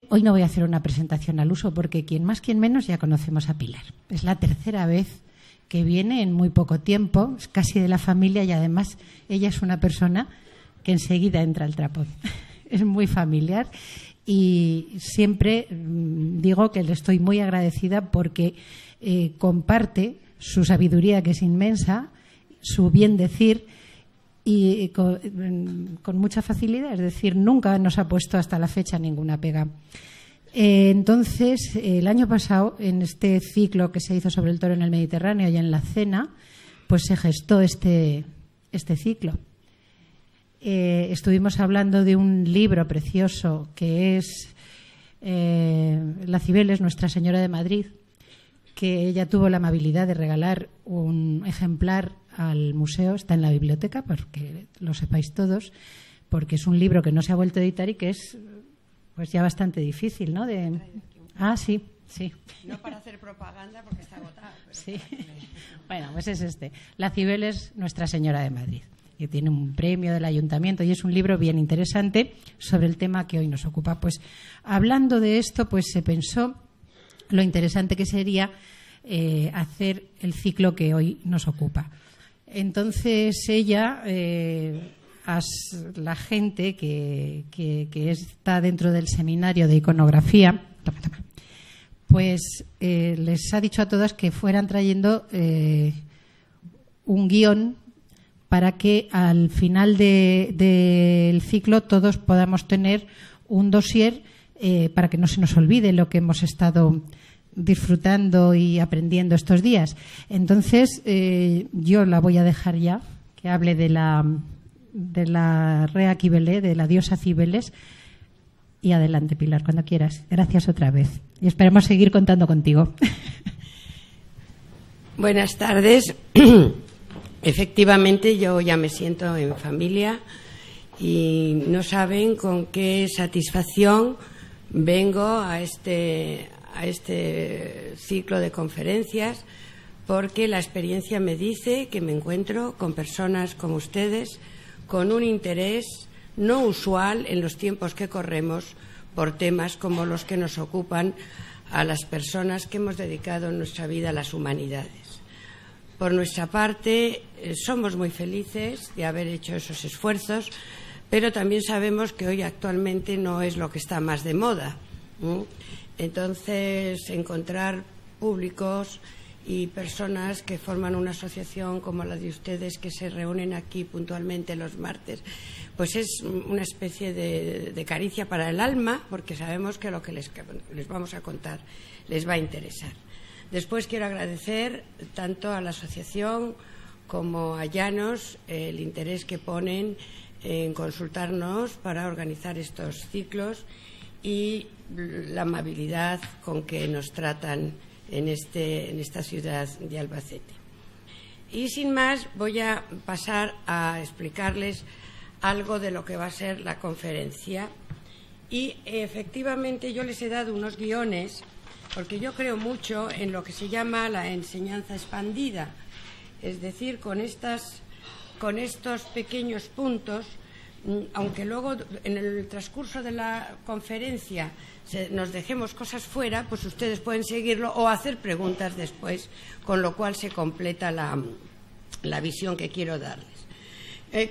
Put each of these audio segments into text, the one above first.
Hoy no voy a hacer una presentación al uso porque quien más, quien menos ya conocemos a Pilar. Es la tercera vez que viene en muy poco tiempo, es casi de la familia y además ella es una persona que enseguida entra al trapo. Es muy familiar y siempre digo que le estoy muy agradecida porque comparte su sabiduría, que es inmensa, su bien decir y con mucha facilidad, es decir, nunca nos ha puesto hasta la fecha ninguna pega. Entonces, el año pasado, en este ciclo que se hizo sobre el toro en el Mediterráneo y en la cena, pues se gestó este ciclo. Estuvimos hablando de un libro precioso que es La Cibeles, Nuestra Señora de Madrid, que ella tuvo la amabilidad de regalar un ejemplar al museo, está en la biblioteca, porque lo sepáis todos, porque es un libro que no se ha vuelto a editar y que es pues ya bastante difícil, ¿no? Sí. No para hacer propaganda porque está agotado. Sí. Bueno, pues es La Cibeles, Nuestra Señora de Madrid, que tiene un premio del ayuntamiento y es un libro bien interesante sobre el tema que hoy nos ocupa. Pues hablando de esto, pues se pensó lo interesante que sería hacer el ciclo que hoy nos ocupa. Entonces ella, la gente que está dentro del seminario de iconografía, pues les ha dicho a todas que fueran trayendo un guión para que al final del ciclo todos podamos tener un dossier para que no se nos olvide lo que hemos estado disfrutando y aprendiendo estos días. Entonces, yo la voy a dejar ya, que hable de la Rea Cibele, de la diosa Cibeles. Y adelante, Pilar, cuando quieras. Gracias otra vez. Y esperemos seguir contando contigo. Buenas tardes. Efectivamente, yo ya me siento en familia y no saben con qué satisfacción vengo a este ciclo de conferencias, porque la experiencia me dice que me encuentro con personas como ustedes con un interés no usual en los tiempos que corremos por temas como los que nos ocupan a las personas que hemos dedicado nuestra vida a las humanidades. Por nuestra parte, somos muy felices de haber hecho esos esfuerzos, pero también sabemos que hoy actualmente no es lo que está más de moda. Entonces, encontrar públicos y personas que forman una asociación como la de ustedes, que se reúnen aquí puntualmente los martes, pues es una especie de caricia para el alma, porque sabemos que lo que les vamos a contar les va a interesar. Después quiero agradecer tanto a la asociación como a Llanos el interés que ponen en consultarnos para organizar estos ciclos y la amabilidad con que nos tratan en esta ciudad de Albacete. Y sin más, voy a pasar a explicarles algo de lo que va a ser la conferencia. Y efectivamente yo les he dado unos guiones porque yo creo mucho en lo que se llama la enseñanza expandida, es decir, con estos pequeños puntos, aunque luego en el transcurso de la conferencia nos dejemos cosas fuera, pues ustedes pueden seguirlo o hacer preguntas después, con lo cual se completa la visión que quiero darles.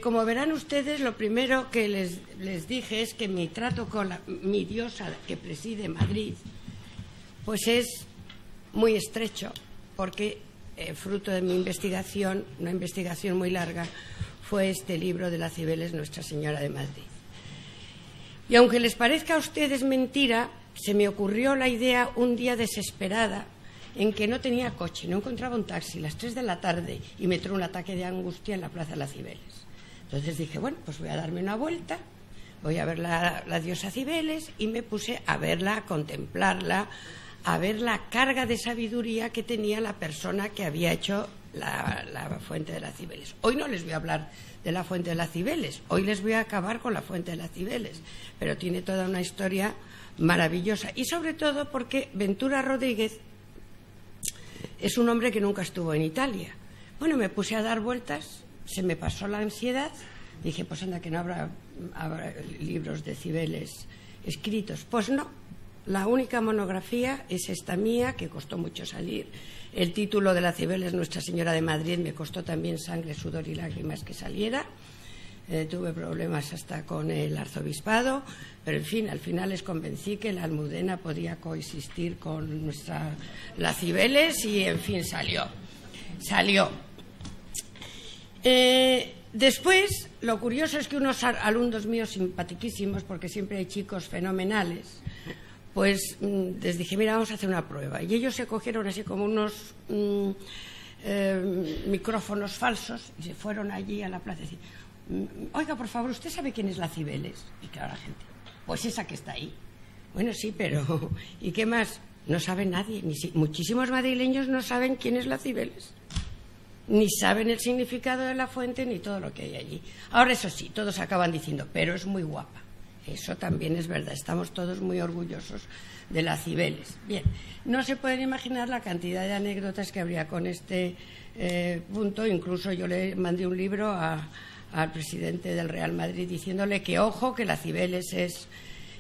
Como verán ustedes, lo primero que les dije es que mi trato con mi diosa que preside Madrid pues es muy estrecho, porque fruto de mi investigación, una investigación muy larga, fue este libro de la Cibeles, Nuestra Señora de Madrid. Y aunque les parezca a ustedes mentira, se me ocurrió la idea un día desesperada en que no tenía coche, no encontraba un taxi, las 3 de la tarde, y me entró un ataque de angustia en la Plaza de la Cibeles. Entonces dije, bueno, pues voy a darme una vuelta, voy a ver la diosa Cibeles, y me puse a verla, a contemplarla, a ver la carga de sabiduría que tenía la persona que había hecho la fuente de la Cibeles. Hoy no les voy a hablar de la fuente de la Cibeles, hoy les voy a acabar con la fuente de la Cibeles, pero tiene toda una historia maravillosa, y sobre todo porque Ventura Rodríguez es un hombre que nunca estuvo en Italia. Bueno, me puse a dar vueltas, se me pasó la ansiedad, dije, pues anda, que no habrá libros de Cibeles escritos. Pues no, La única monografía es esta mía, que costó mucho salir. El título de la Cibeles Nuestra Señora de Madrid me costó también sangre, sudor y lágrimas que saliera. Tuve problemas hasta con el arzobispado, pero en fin, al final les convencí que la Almudena podía coexistir con la Cibeles y en fin, salió. Después, lo curioso es que unos alumnos míos simpaticísimos, porque siempre hay chicos fenomenales, pues les dije, mira, vamos a hacer una prueba. Y ellos se cogieron así como unos micrófonos falsos y se fueron allí a la plaza y decían, oiga, por favor, ¿usted sabe quién es la Cibeles? Y claro, la gente, pues esa que está ahí. Bueno, sí, pero ¿y qué más? No sabe nadie. Muchísimos madrileños no saben quién es la Cibeles, ni saben el significado de la fuente, ni todo lo que hay allí. Ahora, eso sí, todos acaban diciendo, pero es muy guapa. Eso también es verdad, estamos todos muy orgullosos de la Cibeles. Bien, no se pueden imaginar la cantidad de anécdotas que habría con este punto. Incluso yo le mandé un libro al presidente del Real Madrid diciéndole que ojo, que la Cibeles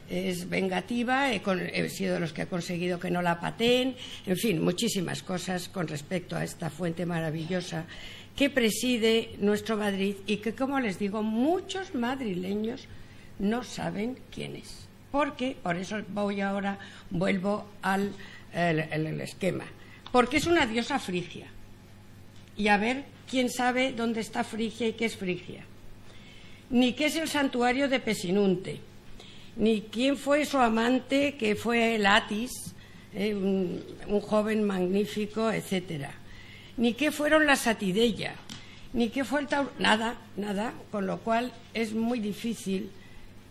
es vengativa, he sido de los que ha conseguido que no la pateen, en fin, muchísimas cosas con respecto a esta fuente maravillosa que preside nuestro Madrid y que, como les digo, muchos madrileños no saben quién es. Porque, por eso vuelvo al esquema, porque es una diosa frigia. Y a ver quién sabe dónde está Frigia y qué es Frigia. Ni qué es el santuario de Pesinunte, ni quién fue su amante, que fue Latis, un joven magnífico, etcétera. Ni qué fueron las Satideia, ni qué fue el nada, con lo cual es muy difícil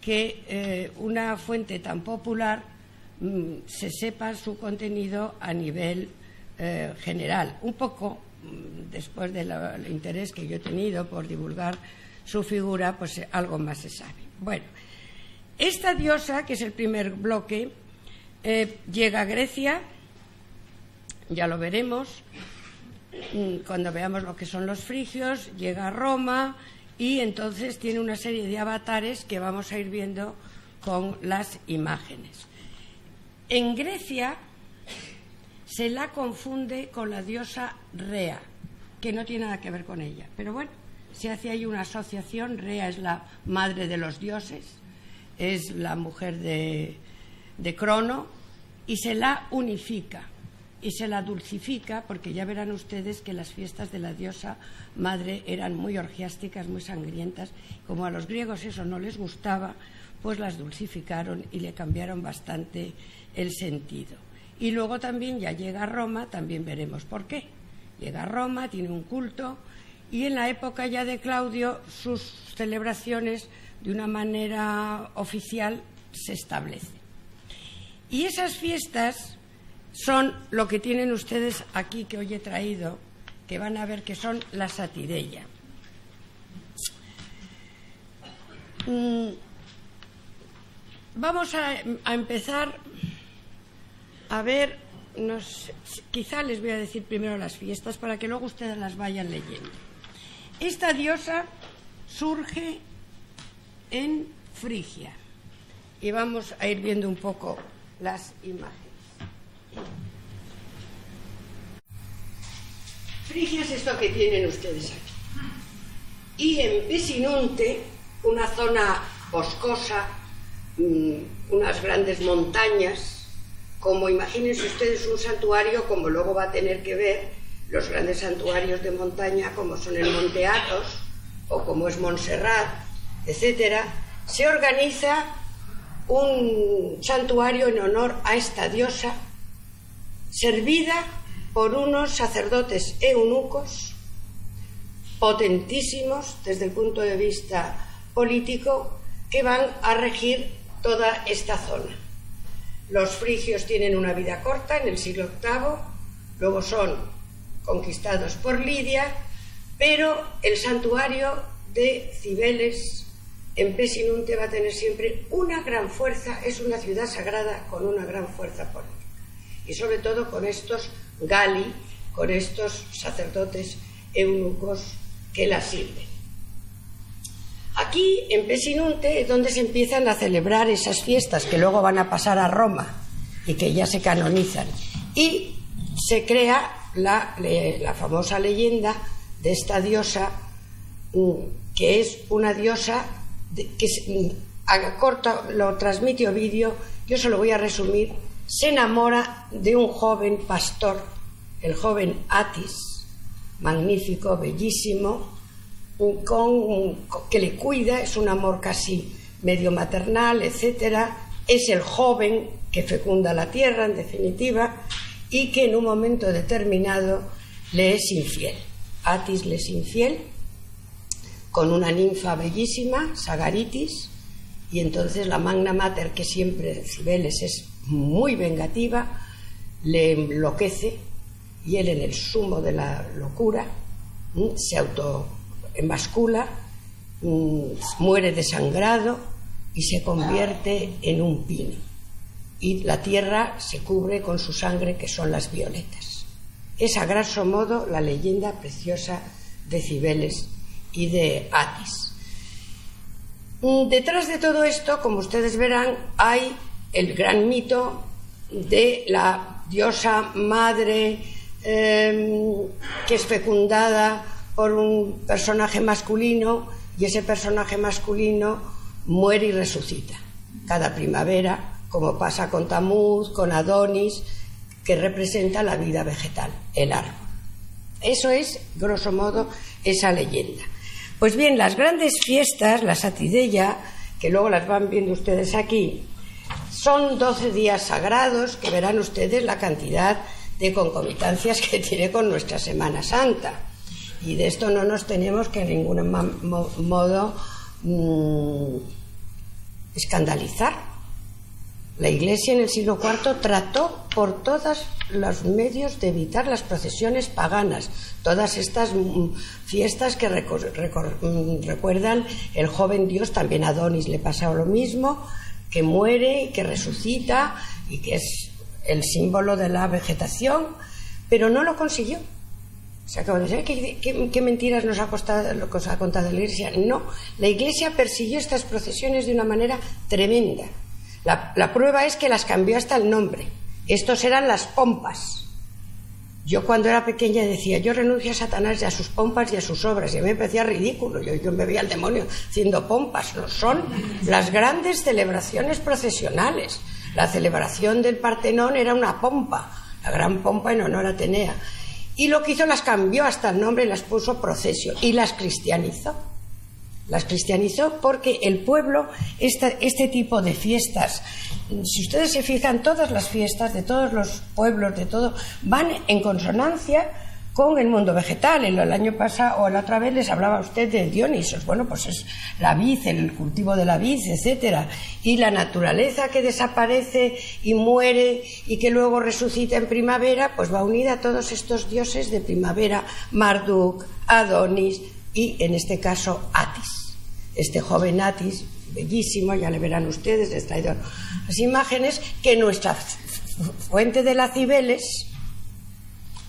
que una fuente tan popular se sepa su contenido a nivel general. Un poco, después del interés que yo he tenido por divulgar su figura, pues algo más se sabe. Bueno, esta diosa, que es el primer bloque, llega a Grecia, ya lo veremos, cuando veamos lo que son los frigios, llega a Roma y entonces tiene una serie de avatares que vamos a ir viendo con las imágenes. En Grecia se la confunde con la diosa Rea, que no tiene nada que ver con ella, pero bueno, se hace ahí una asociación. Rea es la madre de los dioses, es la mujer de Crono, y se la unifica y se la dulcifica, porque ya verán ustedes que las fiestas de la diosa madre eran muy orgiásticas, muy sangrientas. Como a los griegos eso no les gustaba, pues las dulcificaron y le cambiaron bastante el sentido. Y luego también ya llega a Roma, también veremos por qué. Llega a Roma, tiene un culto, y en la época ya de Claudio sus celebraciones de una manera oficial se establecen. Y esas fiestas son lo que tienen ustedes aquí, que hoy he traído, que van a ver que son la Satideia. Vamos a empezar a ver, quizá les voy a decir primero las fiestas para que luego ustedes las vayan leyendo. Esta diosa surge en Frigia y vamos a ir viendo un poco las imágenes. Frigia es esto que tienen ustedes aquí. Y en Pesinunte, una zona boscosa, unas grandes montañas, como imagínense ustedes un santuario, como luego va a tener que ver los grandes santuarios de montaña, como son el Monte Athos o como es Montserrat, etcétera. Se organiza un santuario en honor a esta diosa, servida por unos sacerdotes eunucos potentísimos desde el punto de vista político, que van a regir toda esta zona. Los frigios tienen una vida corta en el siglo VIII, luego son conquistados por Lidia, pero el santuario de Cibeles en Pesinunte va a tener siempre una gran fuerza. Es una ciudad sagrada con una gran fuerza política, y sobre todo con estos gali, con estos sacerdotes eunucos que la sirven. Aquí en Pesinunte es donde se empiezan a celebrar esas fiestas que luego van a pasar a Roma y que ya se canonizan. Y se crea la famosa leyenda de esta diosa, que es una diosa que a corto lo transmite Ovidio, yo se lo voy a resumir. Se enamora de un joven pastor, el joven Atis, magnífico, bellísimo, que le cuida, es un amor casi medio maternal, etcétera. Es el joven que fecunda la tierra, en definitiva, y que en un momento determinado le es infiel. Atis le es infiel con una ninfa bellísima, Sagaritis, y entonces la Magna Mater, que siempre Cibeles es muy vengativa, le enloquece, y él, en el sumo de la locura, se autoemascula, muere desangrado y se convierte en un pino, y la tierra se cubre con su sangre, que son las violetas. Es a grosso modo la leyenda preciosa de Cibeles y de Atis. Detrás de todo esto, como ustedes verán, hay el gran mito de la diosa madre que es fecundada por un personaje masculino, y ese personaje masculino muere y resucita cada primavera, como pasa con Tamuz, con Adonis, que representa la vida vegetal, el árbol. Eso es, grosso modo, esa leyenda. Pues bien, las grandes fiestas, la Satideia, que luego las van viendo ustedes aquí, son 12 días sagrados, que verán ustedes la cantidad de concomitancias que tiene con nuestra Semana Santa. Y de esto no nos tenemos que en ningún modo escandalizar. La Iglesia en el siglo IV trató por todos los medios de evitar las procesiones paganas, todas estas fiestas que recuerdan el joven Dios. También a Adonis le pasaba lo mismo, que muere y que resucita, y que es el símbolo de la vegetación, pero no lo consiguió. Se acaba de decir, ¿qué mentiras nos ha contado la Iglesia? No, la Iglesia persiguió estas procesiones de una manera tremenda. La prueba es que las cambió hasta el nombre. Estos eran las pompas. Yo cuando era pequeña decía, yo renuncio a Satanás y a sus pompas y a sus obras, y a mí me parecía ridículo. Yo me veía al demonio haciendo pompas. No, son las grandes celebraciones procesionales. La celebración del Partenón era una pompa, la gran pompa en honor a Atenea. Y lo que hizo, las cambió hasta el nombre y las puso procesio, y las cristianizó. Las cristianizó porque el pueblo, este tipo de fiestas, si ustedes se fijan, todas las fiestas de todos los pueblos, de todo, van en consonancia con el mundo vegetal. El año pasado o la otra vez les hablaba usted de Dionisos. Bueno, pues es la vid, el cultivo de la vid, etcétera, y la naturaleza que desaparece y muere y que luego resucita en primavera, pues va unida a todos estos dioses de primavera: Marduk, Adonis y, en este caso, Atis. Este joven Atis, bellísimo, ya le verán ustedes, les he traído las imágenes, que nuestra fuente de la Cibeles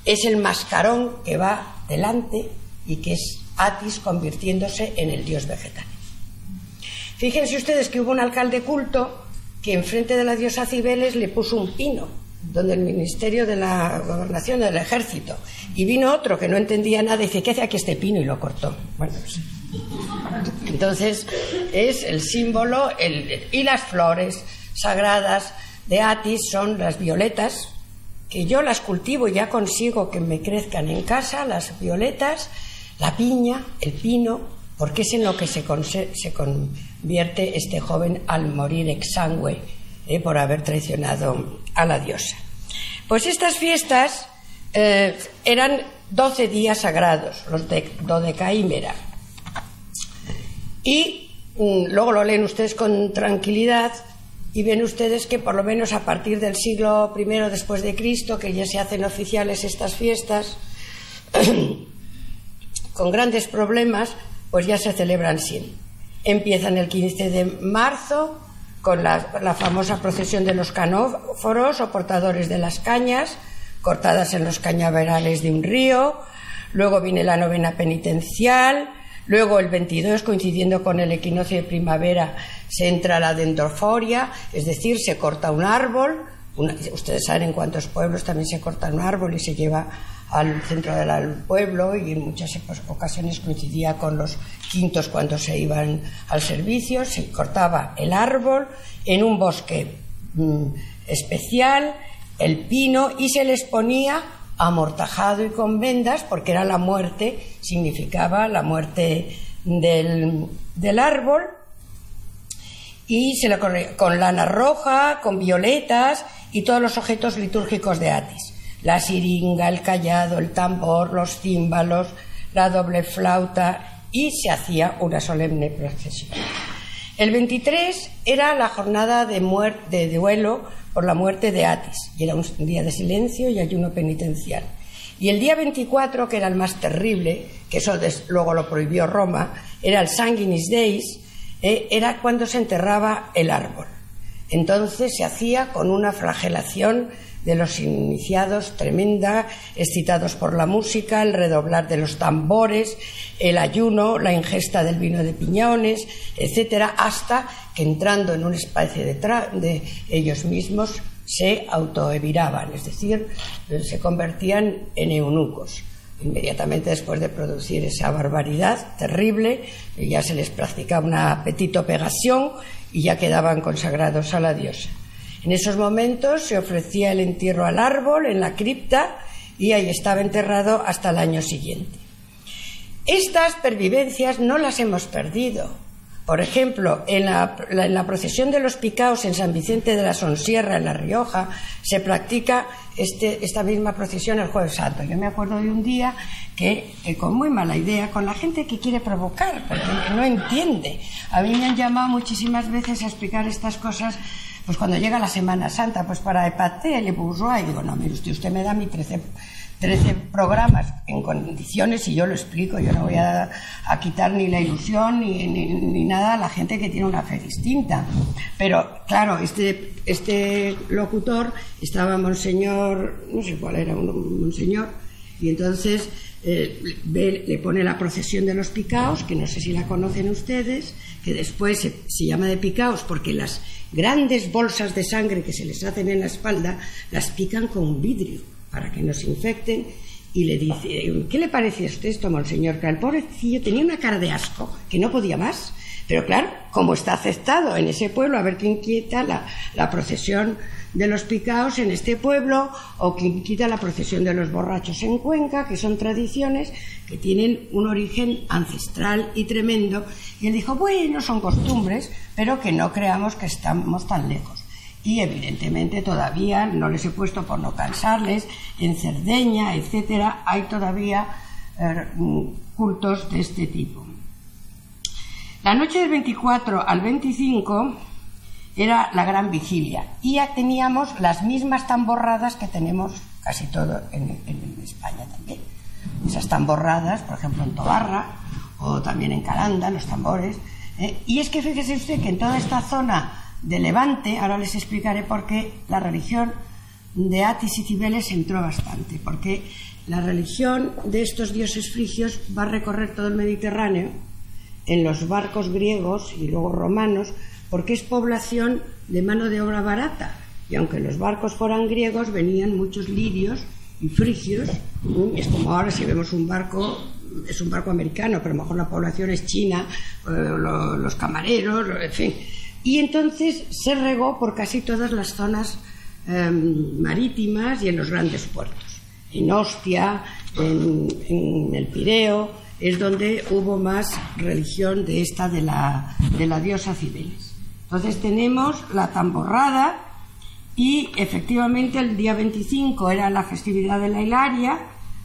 es el mascarón que va delante, y que es Atis convirtiéndose en el dios vegetal. Fíjense ustedes que hubo un alcalde culto que enfrente de la diosa Cibeles le puso un pino, donde el ministerio de la gobernación del ejército, y vino otro que no entendía nada y dice, ¿qué hace aquí este pino? Y lo cortó. Bueno, pues, entonces es el símbolo, y las flores sagradas de Atis son las violetas, que yo las cultivo y ya consigo que me crezcan en casa, las violetas, la piña, el pino, porque es en lo que se convierte este joven al morir exangüe por haber traicionado a la diosa. Pues estas fiestas eran 12 días sagrados, los de dodecaímera, y luego lo leen ustedes con tranquilidad y ven ustedes que por lo menos a partir del siglo I después de Cristo, que ya se hacen oficiales estas fiestas, con grandes problemas, pues ya se celebran sin. Empiezan el 15 de marzo con la famosa procesión de los canóforos o portadores de las cañas, cortadas en los cañaverales de un río. Luego viene la novena penitencial. Luego el 22, coincidiendo con el equinoccio de primavera, se entra la dendroforia, es decir, se corta un árbol Ustedes saben en cuántos pueblos también se corta un árbol y se lleva al centro del pueblo, y en muchas ocasiones coincidía con los quintos cuando se iban al servicio. Se cortaba el árbol en un bosque especial, el pino, y se les ponía amortajado y con vendas, porque era la muerte, significaba la muerte del árbol, y se le corría con lana roja, con violetas y todos los objetos litúrgicos de Atis: la siringa, el cayado, el tambor, los címbalos, la doble flauta, y se hacía una solemne procesión. El 23 era la jornada de duelo por la muerte de Atis, y era un día de silencio y ayuno penitencial. Y el día 24, que era el más terrible, que eso luego lo prohibió Roma, era el Sanguinis Deis, era cuando se enterraba el árbol. Entonces se hacía con una flagelación de los iniciados tremenda, excitados por la música, el redoblar de los tambores, el ayuno, la ingesta del vino de piñones, etcétera, hasta que, entrando en una especie de ellos mismos, se autoeviraban, es decir, se convertían en eunucos. Inmediatamente después de producir esa barbaridad terrible, ya se les practicaba una petitopegación y ya quedaban consagrados a la diosa. En esos momentos se ofrecía el entierro al árbol en la cripta, y ahí estaba enterrado hasta el año siguiente. Estas pervivencias no las hemos perdido. Por ejemplo, en la procesión de los picaos en San Vicente de la Sonsierra, en La Rioja, se practica esta misma procesión el Jueves Santo. Yo me acuerdo de un día que con muy mala idea, con la gente que quiere provocar, porque no entiende. A mí me han llamado muchísimas veces a explicar estas cosas, pues cuando llega la Semana Santa, pues para Epaté, Le Bourgeois, y digo, no, mire usted me da mi 13 programas en condiciones y yo lo explico. Yo no voy a quitar ni la ilusión ni nada a la gente que tiene una fe distinta. Pero claro, este locutor estaba monseñor, no sé cuál era, un monseñor, y entonces le pone la procesión de los picaos, que no sé si la conocen ustedes, que después se llama de picaos porque las grandes bolsas de sangre que se les hacen en la espalda las pican con un vidrio para que no se infecten, y le dice: ¿qué le parece a usted esto, monseñor? Que el pobrecillo tenía una cara de asco, que no podía más, pero claro, como está aceptado en ese pueblo, a ver quién quita la procesión de los picaos en este pueblo, o quién quita la procesión de los borrachos en Cuenca, que son tradiciones que tienen un origen ancestral y tremendo. Y él dijo: bueno, son costumbres, pero que no creamos que estamos tan lejos. Y evidentemente todavía, no les he puesto por no cansarles, en Cerdeña, etcétera, hay todavía cultos de este tipo. La noche del 24 al 25 era la gran vigilia, y ya teníamos las mismas tamborradas que tenemos casi todo en España también. Esas tamborradas, por ejemplo, en Tobarra o también en Calanda, los tambores. Y es que fíjese usted que en toda esta zona de Levante, ahora les explicaré por qué la religión de Atis y Cibeles entró bastante, porque la religión de estos dioses frigios va a recorrer todo el Mediterráneo en los barcos griegos y luego romanos, porque es población de mano de obra barata, y aunque los barcos fueran griegos, venían muchos lirios y frigios. Es como ahora si vemos un barco, es un barco americano, pero a lo mejor la población es china, los camareros, en fin. Y entonces se regó por casi todas las zonas marítimas y en los grandes puertos. En Ostia, en el Pireo, es donde hubo más religión de la diosa Cibeles. Entonces tenemos la tamborrada, y efectivamente el día 25 era la festividad de la Hilaria,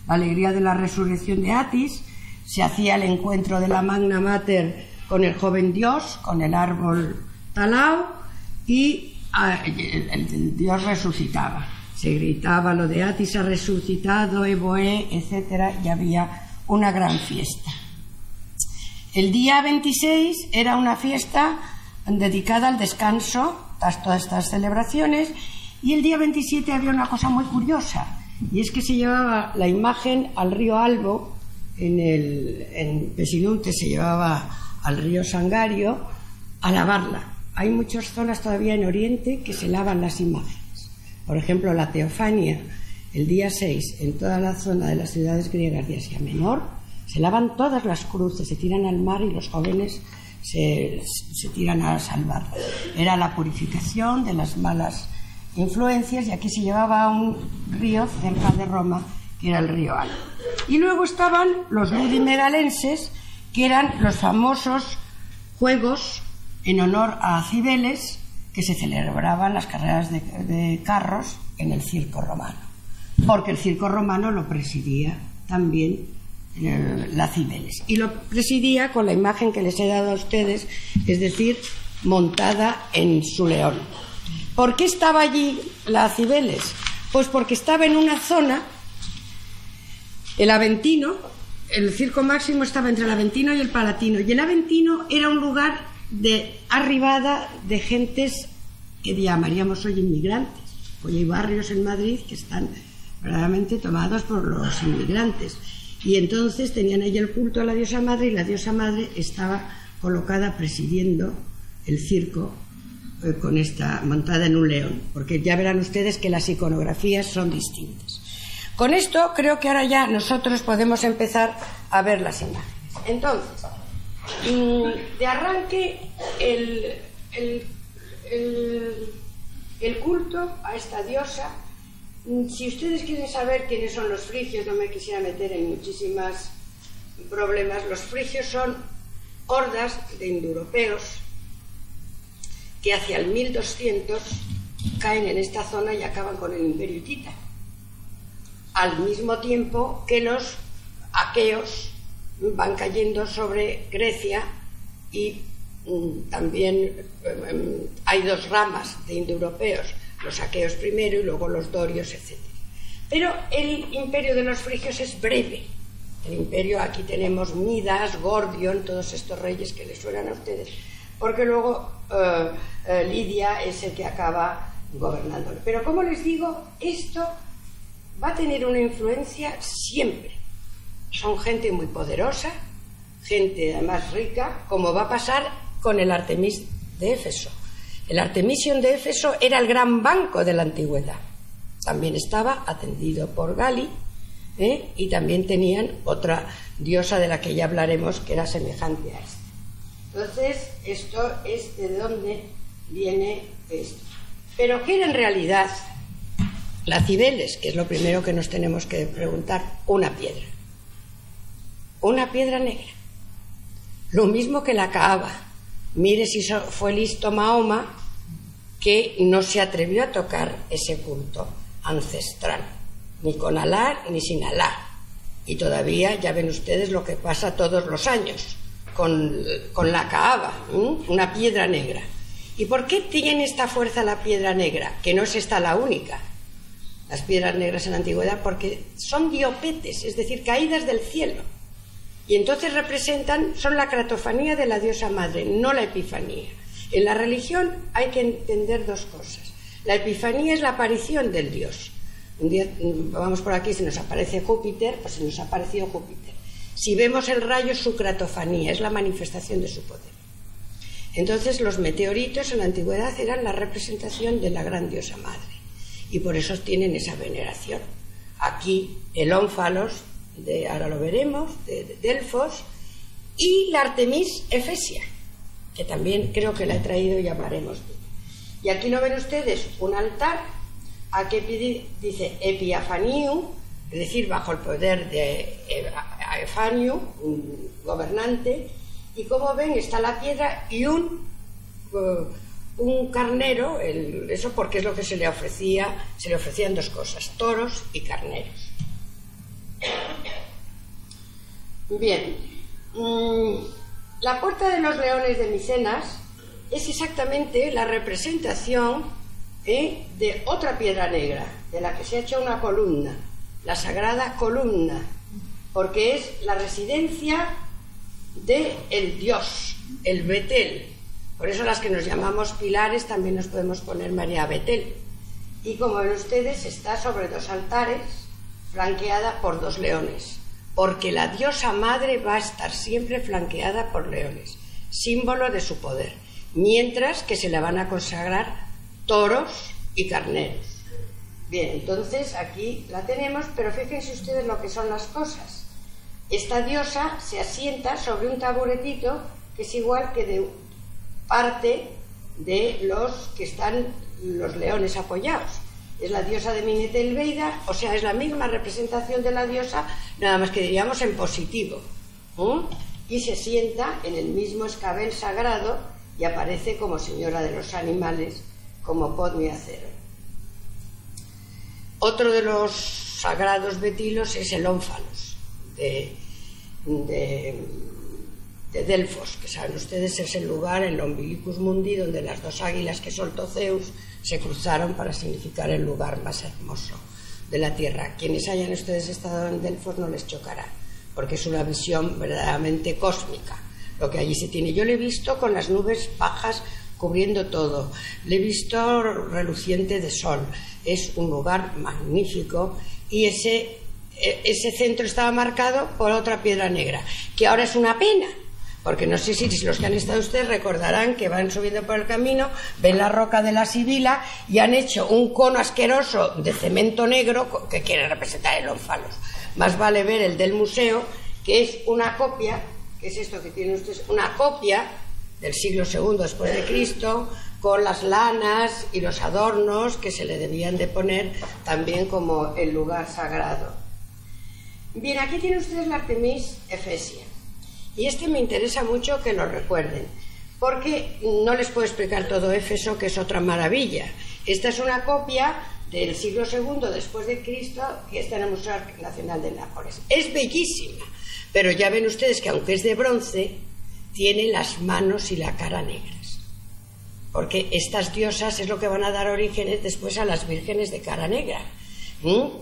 la alegría de la resurrección de Atis. Se hacía el encuentro de la Magna Mater con el joven dios, con el árbol talao, y el dios resucitaba. Se gritaba lo de Atis ha resucitado, Evoe, etcétera, y había una gran fiesta. El día 26 era una fiesta dedicada al descanso, tras todas estas celebraciones, y el día 27 había una cosa muy curiosa, y es que se llevaba la imagen al río Albo, en Pesinunte se llevaba al río Sangario a lavarla. Hay muchas zonas todavía en Oriente que se lavan las imágenes. Por ejemplo, la Teofania, el día 6, en toda la zona de las ciudades griegas de Asia Menor, se lavan todas las cruces, se tiran al mar y los jóvenes se tiran a salvar. Era la purificación de las malas influencias, y aquí se llevaba a un río cerca de Roma, que era el río Alto. Y luego estaban los ludimegalenses, que eran los famosos juegos en honor a Cibeles, que se celebraban las carreras de carros en el circo romano, porque el circo romano lo presidía también la Cibeles, y lo presidía con la imagen que les he dado a ustedes, es decir, montada en su león. ¿Por qué estaba allí la Cibeles? Pues porque estaba en una zona, el Aventino, el circo máximo estaba entre el Aventino y el Palatino, y el Aventino era un lugar de arribada de gentes que llamaríamos hoy inmigrantes. Hoy hay barrios en Madrid que están verdaderamente tomados por los inmigrantes, y entonces tenían ahí el culto a la diosa madre, y la diosa madre estaba colocada presidiendo el circo con esta montada en un león, porque ya verán ustedes que las iconografías son distintas. Con esto creo que ahora ya nosotros podemos empezar a ver las imágenes. Entonces, de arranque el culto a esta diosa. Si ustedes quieren saber quiénes son los frigios, no me quisiera meter en muchísimos problemas. Los frigios son hordas de indoeuropeos que hacia el 1200 caen en esta zona y acaban con el imperio hitita, al mismo tiempo que los aqueos van cayendo sobre Grecia, y también hay dos ramas de indoeuropeos, los aqueos primero y luego los dorios, etc. Pero el imperio de los frigios es breve. El imperio, aquí tenemos Midas, Gordion, todos estos reyes que les suenan a ustedes, porque luego Lidia es el que acaba gobernando. Pero como les digo, esto va a tener una influencia siempre. Son gente muy poderosa, gente además rica, como va a pasar con el Artemis de Éfeso. El Artemision de Éfeso era el gran banco de la antigüedad. También estaba atendido por Gali, y también tenían otra diosa de la que ya hablaremos, que era semejante a esta. Entonces, esto es de dónde viene esto. Pero ¿qué era en realidad la Cibeles? Que es lo primero que nos tenemos que preguntar. Una piedra negra, lo mismo que la Kaaba. Mire si fue listo Mahoma, que no se atrevió a tocar ese culto ancestral, ni con Alá ni sin Alá. Y todavía ya ven ustedes lo que pasa todos los años con la Kaaba, una piedra negra. ¿Y por qué tiene esta fuerza la piedra negra? Que no es esta la única. Las piedras negras en la antigüedad, porque son diopetes, es decir, caídas del cielo. Y entonces son la cratofanía de la diosa madre, no la epifanía. En la religión hay que entender dos cosas. La epifanía es la aparición del dios. Un día vamos por aquí, se nos aparece Júpiter, pues se nos ha aparecido Júpiter. Si vemos el rayo, es su cratofanía, es la manifestación de su poder. Entonces los meteoritos en la antigüedad eran la representación de la gran diosa madre, y por eso tienen esa veneración. Aquí el ónfalos, ahora lo veremos, de Delfos, y la Artemis Efesia, que también creo que la he traído y hablaremos de ella. Y aquí lo ven ustedes, un altar, aquí dice Epiafaniu, es decir, bajo el poder de Ephaniu, un gobernante, y como ven está la piedra y un carnero, eso porque es lo que se le ofrecían dos cosas, toros y carneros. Bien, la puerta de los leones de Micenas es exactamente la representación de otra piedra negra, de la que se ha hecho una columna, la sagrada columna, porque es la residencia del dios, el Betel. Por eso las que nos llamamos pilares también nos podemos poner María Betel. Y como ven ustedes, está sobre dos altares, flanqueada por dos leones, porque la diosa madre va a estar siempre flanqueada por leones, símbolo de su poder, mientras que se le van a consagrar toros y carneros. Bien, entonces aquí la tenemos, pero fíjense ustedes lo que son las cosas. Esta diosa se asienta sobre un taburetito que es igual que de parte de los que están los leones apoyados. Es la diosa de Minetelbeida, o sea, es la misma representación de la diosa, nada más que diríamos en positivo. Y se sienta en el mismo escabel sagrado y aparece como señora de los animales, como Podmi Acero. Otro de los sagrados betilos es el ónfalos de Delfos, que saben ustedes es el lugar, el Umbilicus Mundi, donde las dos águilas que soltó Zeus se cruzaron para significar el lugar más hermoso de la tierra. Quienes hayan ustedes estado en Delfos no les chocará, porque es una visión verdaderamente cósmica lo que allí se tiene. Yo lo he visto con las nubes bajas cubriendo todo, le he visto reluciente de sol, es un lugar magnífico, y ese centro estaba marcado por otra piedra negra, que ahora es una pena, porque no sé si los que han estado ustedes recordarán que van subiendo por el camino, ven la roca de la Sibila y han hecho un cono asqueroso de cemento negro que quiere representar el ónfalos. Más vale ver el del museo, que es una copia, que es esto que tienen ustedes, una copia del siglo II después de Cristo, con las lanas y los adornos que se le debían de poner también como el lugar sagrado. Bien, aquí tienen ustedes la Artemis Efesia, y me interesa mucho que lo recuerden, porque no les puedo explicar todo Éfeso, que es otra maravilla. Esta es una copia del siglo II después de Cristo, que está en el Museo Nacional de Nápoles. Es bellísima, pero ya ven ustedes que aunque es de bronce, tiene las manos y la cara negras, porque estas diosas es lo que van a dar orígenes después a las vírgenes de cara negra,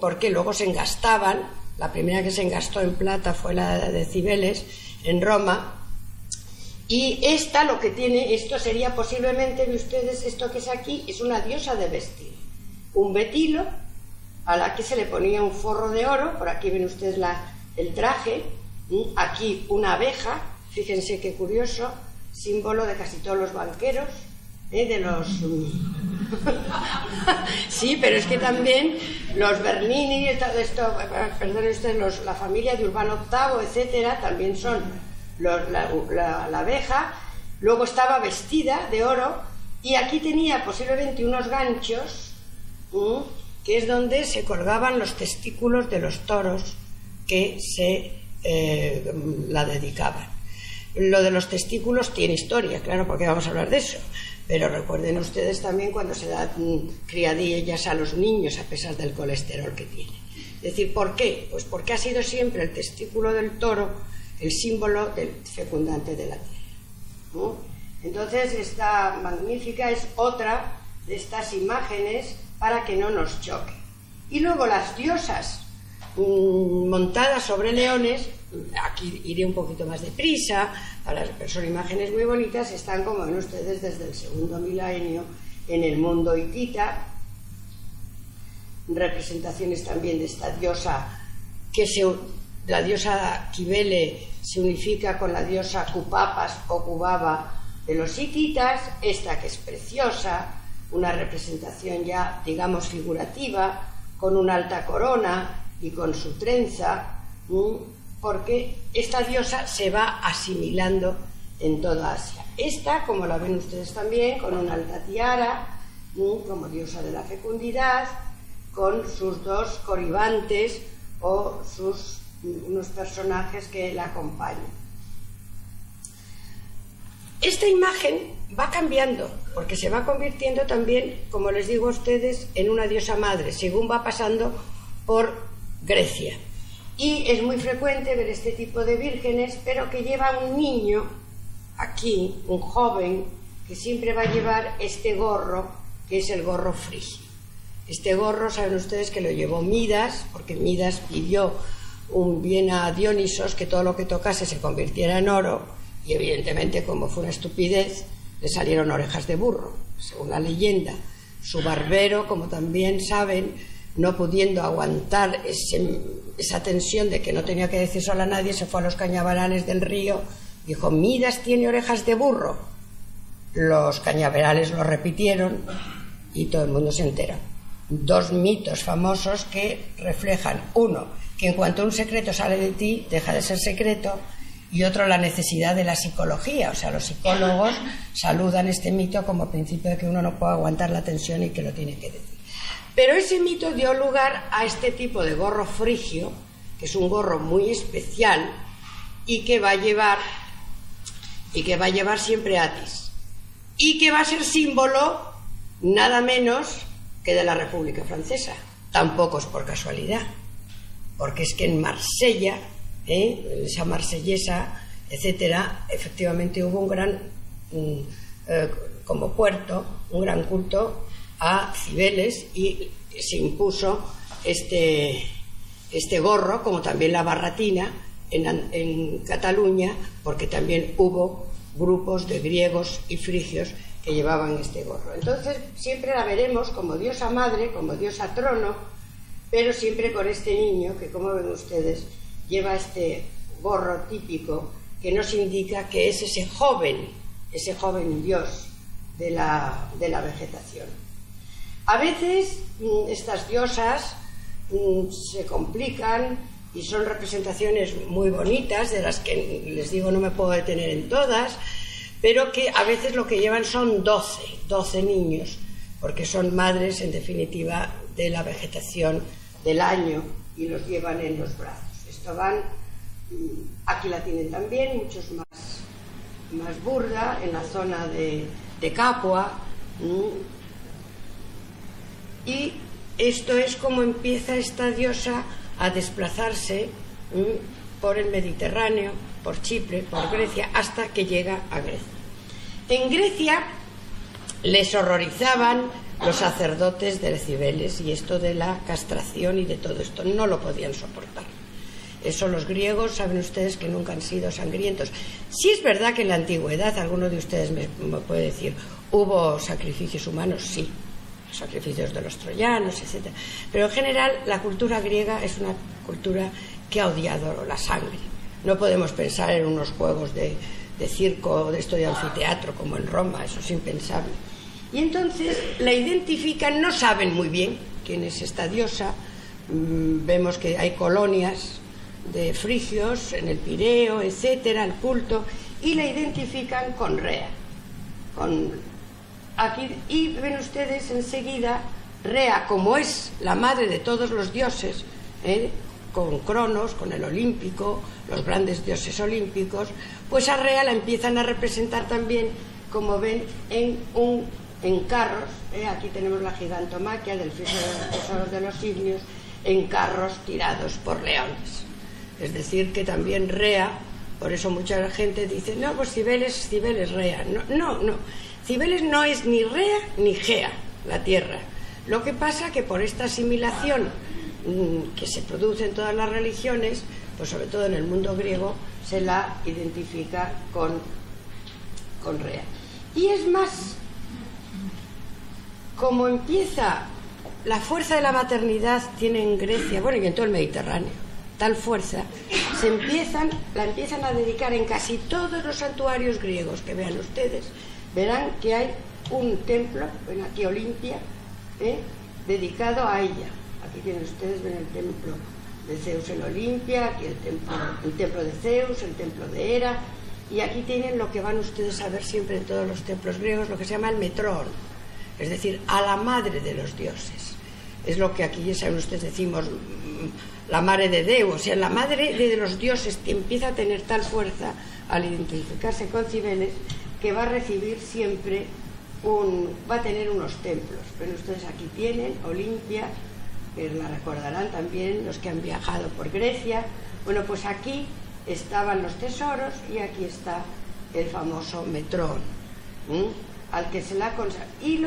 porque luego se engastaban. La primera que se engastó en plata fue la de Cibeles en Roma, y esta lo que tiene, esto sería posiblemente, de ustedes, esto que es aquí, es una diosa de vestir, un betilo a la que se le ponía un forro de oro. Por aquí ven ustedes el traje, aquí una abeja, fíjense qué curioso, símbolo de casi todos los banqueros, de los sí, pero es que también los Bernini y todo esto, perdonen ustedes, la familia de Urbano VIII, etcétera, también son la abeja. Luego estaba vestida de oro, y aquí tenía posiblemente unos ganchos, que es donde se colgaban los testículos de los toros que se la dedicaban. Lo de los testículos tiene historia, claro, porque vamos a hablar de eso. Pero recuerden ustedes también cuando se dan criadillas a los niños a pesar del colesterol que tienen. Es decir, ¿por qué? Pues porque ha sido siempre el testículo del toro el símbolo del fecundante de la tierra. Entonces, esta magnífica es otra de estas imágenes para que no nos choque. Y luego las diosas montadas sobre leones, aquí iré un poquito más deprisa, pero son imágenes muy bonitas, están, como ven ustedes, desde el segundo milenio en el mundo hitita. Representaciones también de esta diosa, la diosa Cibele se unifica con la diosa Cupapas o Cubaba de los hititas, esta que es preciosa, una representación ya, digamos, figurativa, con una alta corona y con su trenza, porque esta diosa se va asimilando en toda Asia. Esta, como la ven ustedes también, con una alta tiara, como diosa de la fecundidad, con sus dos coribantes o unos personajes que la acompañan. Esta imagen va cambiando, porque se va convirtiendo también, como les digo a ustedes, en una diosa madre, según va pasando por Grecia. Y es muy frecuente ver este tipo de vírgenes, pero que lleva un niño aquí, un joven, que siempre va a llevar este gorro, que es el gorro frigio. Este gorro, saben ustedes que lo llevó Midas, porque Midas pidió un bien a Dionisos, que todo lo que tocase se convirtiera en oro, y evidentemente, como fue una estupidez, le salieron orejas de burro, según la leyenda. Su barbero, como también saben, no pudiendo aguantar esa tensión de que no tenía que decir solo a nadie, se fue a los cañaverales del río, dijo: Midas tiene orejas de burro. Los cañaverales lo repitieron y todo el mundo se enteró. dos mitos famosos que reflejan, uno, que en cuanto un secreto sale de ti, deja de ser secreto, y otro, la necesidad de la psicología. O sea, los psicólogos saludan este mito como principio de que uno no puede aguantar la tensión y que lo tiene que decir. Pero ese mito dio lugar a este tipo de gorro frigio, que es un gorro muy especial y que va a llevar siempre Atis, y que va a ser símbolo nada menos que de la República Francesa. Tampoco es por casualidad, porque es que en Marsella, esa marsellesa, etcétera, efectivamente hubo un gran, como puerto, un gran culto a Cibeles, y se impuso este gorro, como también la barratina en Cataluña, porque también hubo grupos de griegos y frigios que llevaban este gorro. Entonces siempre la veremos como diosa madre, como diosa trono, pero siempre con este niño que, como ven ustedes, lleva este gorro típico que nos indica que es ese joven dios de la vegetación. A veces estas diosas se complican y son representaciones muy bonitas, de las que les digo no me puedo detener en todas, pero que a veces lo que llevan son 12 niños, porque son madres en definitiva de la vegetación del año y los llevan en los brazos. Esto van, aquí la tienen también, muchos más burda, en la zona de Capua, y esto es como empieza esta diosa a desplazarse por el Mediterráneo, por Chipre, por Grecia, hasta que llega a Grecia. En Grecia les horrorizaban los sacerdotes de Cibeles, y esto de la castración y de todo esto no lo podían soportar. Eso los griegos, saben ustedes que nunca han sido sangrientos. Sí es verdad que en la antigüedad, alguno de ustedes me puede decir, ¿hubo sacrificios humanos? Sí, sacrificios de los troyanos, etc. Pero en general la cultura griega es una cultura que ha odiado la sangre. No podemos pensar en unos juegos de circo, de esto de anfiteatro como en Roma, eso es impensable. Y entonces la identifican, no saben muy bien quién es esta diosa. Vemos que hay colonias de frigios en el Pireo, etcétera, el culto, y la identifican con Rea. Aquí, y ven ustedes enseguida Rea, como es la madre de todos los dioses, con Cronos, con el olímpico, los grandes dioses olímpicos, pues a Rea la empiezan a representar también, como ven, en carros. Aquí tenemos la gigantomaquia del frigio de los tesoros de los signios, en carros tirados por leones. Es decir, que también Rea, por eso mucha gente dice, no, pues Cibeles, Rea. No. Cibeles no es ni Rea ni Gea, la tierra. Lo que pasa que por esta asimilación que se produce en todas las religiones, pues sobre todo en el mundo griego, se la identifica con Rea. Y es más, como empieza la fuerza de la maternidad, tiene en Grecia, bueno, y en todo el Mediterráneo, tal fuerza, la empiezan a dedicar en casi todos los santuarios griegos que vean ustedes. Verán que hay un templo, ven aquí Olimpia, dedicado a ella. Aquí tienen ustedes, ven el templo de Zeus en Olimpia, aquí el templo de Zeus, el templo de Hera, y aquí tienen lo que van ustedes a ver siempre en todos los templos griegos, lo que se llama el metrón, es decir, a la madre de los dioses. Es lo que aquí, ya saben ustedes, decimos la madre de Zeus, o sea, la madre de los dioses que empieza a tener tal fuerza al identificarse con Cibeles, que va a recibir siempre va a tener unos templos. Pero ustedes aquí tienen Olimpia, que la recordarán también los que han viajado por Grecia. Bueno, pues aquí estaban los tesoros y aquí está el famoso metrón, al que se la consagra. Y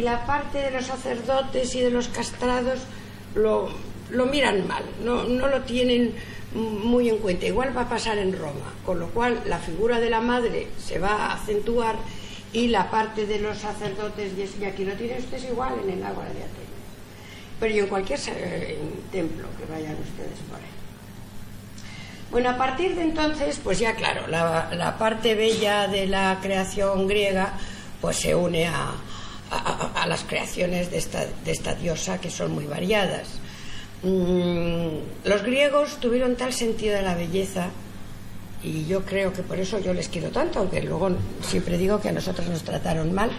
la parte de los sacerdotes y de los castrados lo miran mal, no lo tienen muy en cuenta. Igual va a pasar en Roma, con lo cual la figura de la madre se va a acentuar y la parte de los sacerdotes, y aquí lo tienen ustedes igual en el Ágora de Atenas, pero y en cualquier templo que vayan ustedes por ahí. Bueno, a partir de entonces, pues ya claro, la parte bella de la creación griega pues se une a las creaciones de esta diosa, que son muy variadas. Los griegos tuvieron tal sentido de la belleza, y yo creo que por eso yo les quiero tanto, aunque luego siempre digo que a nosotros nos trataron mal,